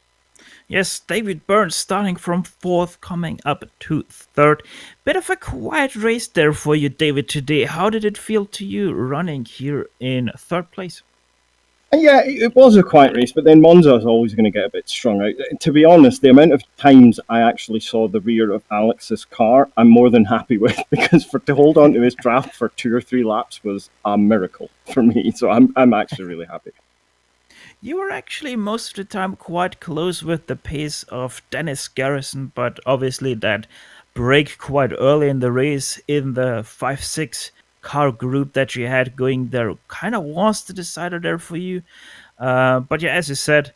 Yes, David Burns starting from 4th, coming up to 3rd. Bit of a quiet race there for you, David, today. How did it feel to you running here in 3rd place? Yeah, it was a quiet race, but then Monza is always going to get a bit strung out. To be honest, the amount of times I actually saw the rear of Alex's car, I'm more than happy with, because to hold on to his draft for 2 or 3 laps was a miracle for me. So I'm actually really happy. You were actually most of the time quite close with the pace of Dennis Garrison, but obviously that break quite early in the race in the 5-6 car group that you had going there kind of was the decider there for you. But yeah, as you said,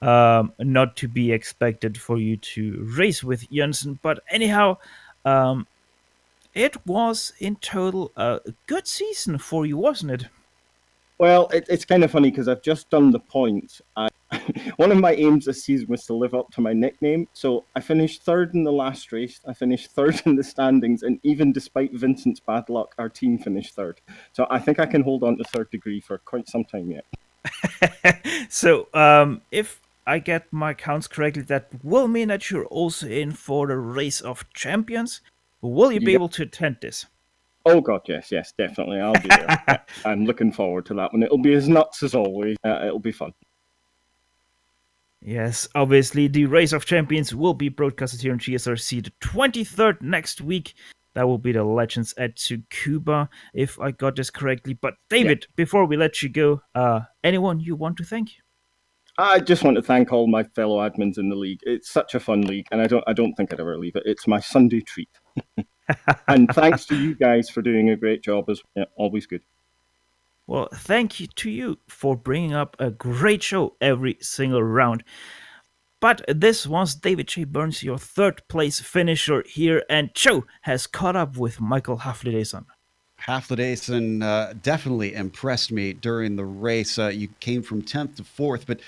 not to be expected for you to race with Jönsson. But anyhow, It was in total a good season for you, wasn't it? Well, it's kind of funny because I've just done the points. One of my aims this season was to live up to my nickname. So I finished third in the last race. I finished third in the standings. And even despite Vincent's bad luck, our team finished third. So I think I can hold on to third degree for quite some time yet. So if I get my counts correctly, that will mean that you're also in for the Race of Champions. Will you be able to attend this? Oh, God, yes, definitely. I'll be there. Yeah, I'm looking forward to that one. It'll be as nuts as always. It'll be fun. Yes, obviously, the Race of Champions will be broadcasted here on GSRC the 23rd next week. That will be the Legends at Tsukuba, if I got this correctly. But David, before we let you go, anyone you want to thank? I just want to thank all my fellow admins in the league. It's such a fun league, and I don't think I'd ever leave it. It's my Sunday treat. And thanks to you guys for doing a great job as well. Yeah, always good. Well, thank you to you for bringing up a great show every single round. But this was David J. Burns, your third place finisher here, and Joe has caught up with Michael Haflidason. Haflidason definitely impressed me during the race. You came from 10th to 4th, but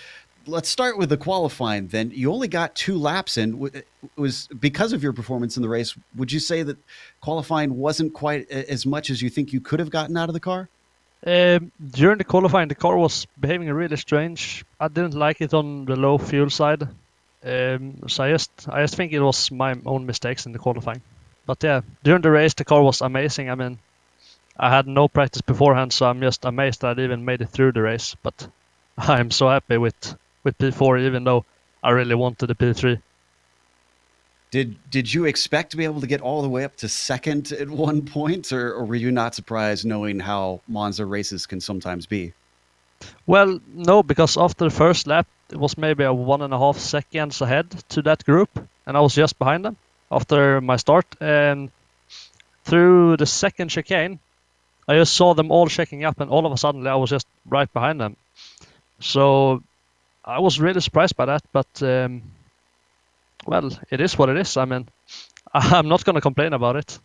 let's start with the qualifying then. You only got 2 laps in. It was because of your performance in the race. Would you say that qualifying wasn't quite as much as you think you could have gotten out of the car? During the qualifying, the car was behaving really strange. I didn't like it on the low fuel side. So I just think it was my own mistakes in the qualifying. But yeah, during the race, the car was amazing. I mean, I had no practice beforehand, so I'm just amazed that I even made it through the race. But I'm so happy with P4, even though I really wanted the P3. Did you expect to be able to get all the way up to second at one point, or were you not surprised knowing how Monza races can sometimes be? Well, no, because after the first lap, it was maybe 1.5 seconds ahead to that group, and I was just behind them after my start. And through the second chicane, I just saw them all checking up, and all of a sudden I was just right behind them. So I was really surprised by that, but well, it is what it is. I mean, I'm not going to complain about it.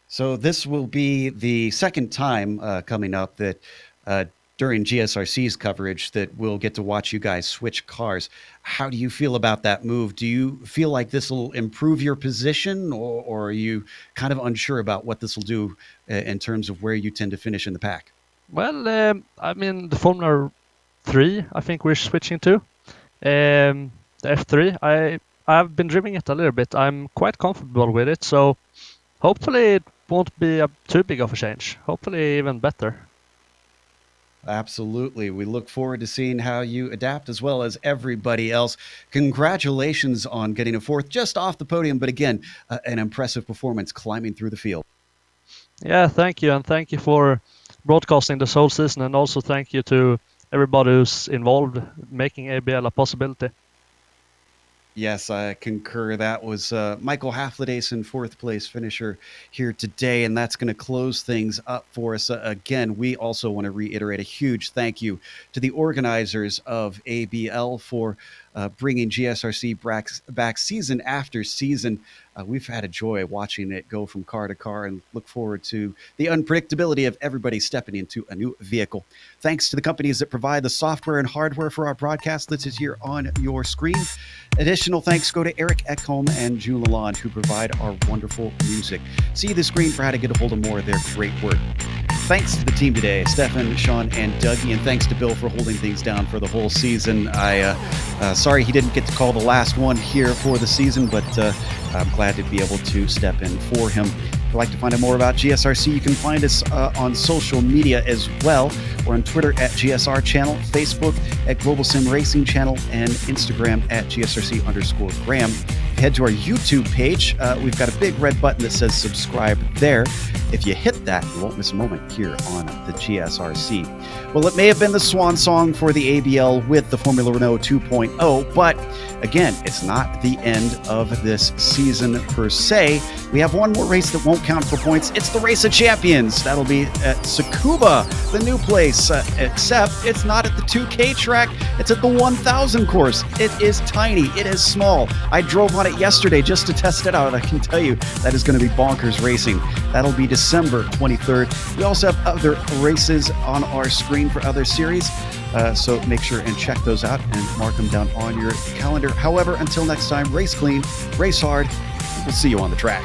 So this will be the second time coming up that during GSRC's coverage that we'll get to watch you guys switch cars. How do you feel about that move? Do you feel like this will improve your position, or are you kind of unsure about what this will do in terms of where you tend to finish in the pack? Well, I mean, the Formula 3, I think we're switching to. The F3, I've been driving it a little bit. I'm quite comfortable with it, so hopefully it won't be too big of a change. Hopefully even better. Absolutely. We look forward to seeing how you adapt as well as everybody else. Congratulations on getting a 4th just off the podium, but again, an impressive performance climbing through the field. Yeah, thank you, and thank you for broadcasting this whole season, and also thank you to everybody who's involved making ABL a possibility. Yes, I concur. That was Michael Haflidason, 4th place finisher here today, and that's going to close things up for us. Again, we also want to reiterate a huge thank you to the organizers of ABL for bringing GSRC back season after season. We've had a joy watching it go from car to car and look forward to the unpredictability of everybody stepping into a new vehicle. Thanks to the companies that provide the software and hardware for our broadcast listed here on your screen. Additional thanks go to Eric Ekholm and June Lalonde, who provide our wonderful music. See the screen for how to get a hold of more of their great work. Thanks to the team today, Stefan, Sean, and Dougie, and thanks to Bill for holding things down for the whole season. Sorry he didn't get to call the last one here for the season, but I'm glad to be able to step in for him. If you'd like to find out more about GSRC, you can find us on social media as well. We're on Twitter at GSR Channel, Facebook at Global SimRacing Channel, and Instagram at GSRC_Graham. Head to our YouTube page. We've got a big red button that says subscribe there. If you hit that, you won't miss a moment here on the GSRC. Well, it may have been the swan song for the ABL with the Formula Renault 2.0, but again, it's not the end of this season per se. We have one more race that won't count for points. It's the Race of Champions. That'll be at Tsukuba, the new place, except it's not at the 2K track. It's at the 1000 course. It is tiny. It is small. I drove on it yesterday just to test it out. I can tell you that is going to be bonkers racing. That'll be December 23rd. We also have other races on our screen for other series. So make sure and check those out and mark them down on your calendar. However, until next time, race clean, race hard. We'll see you on the track.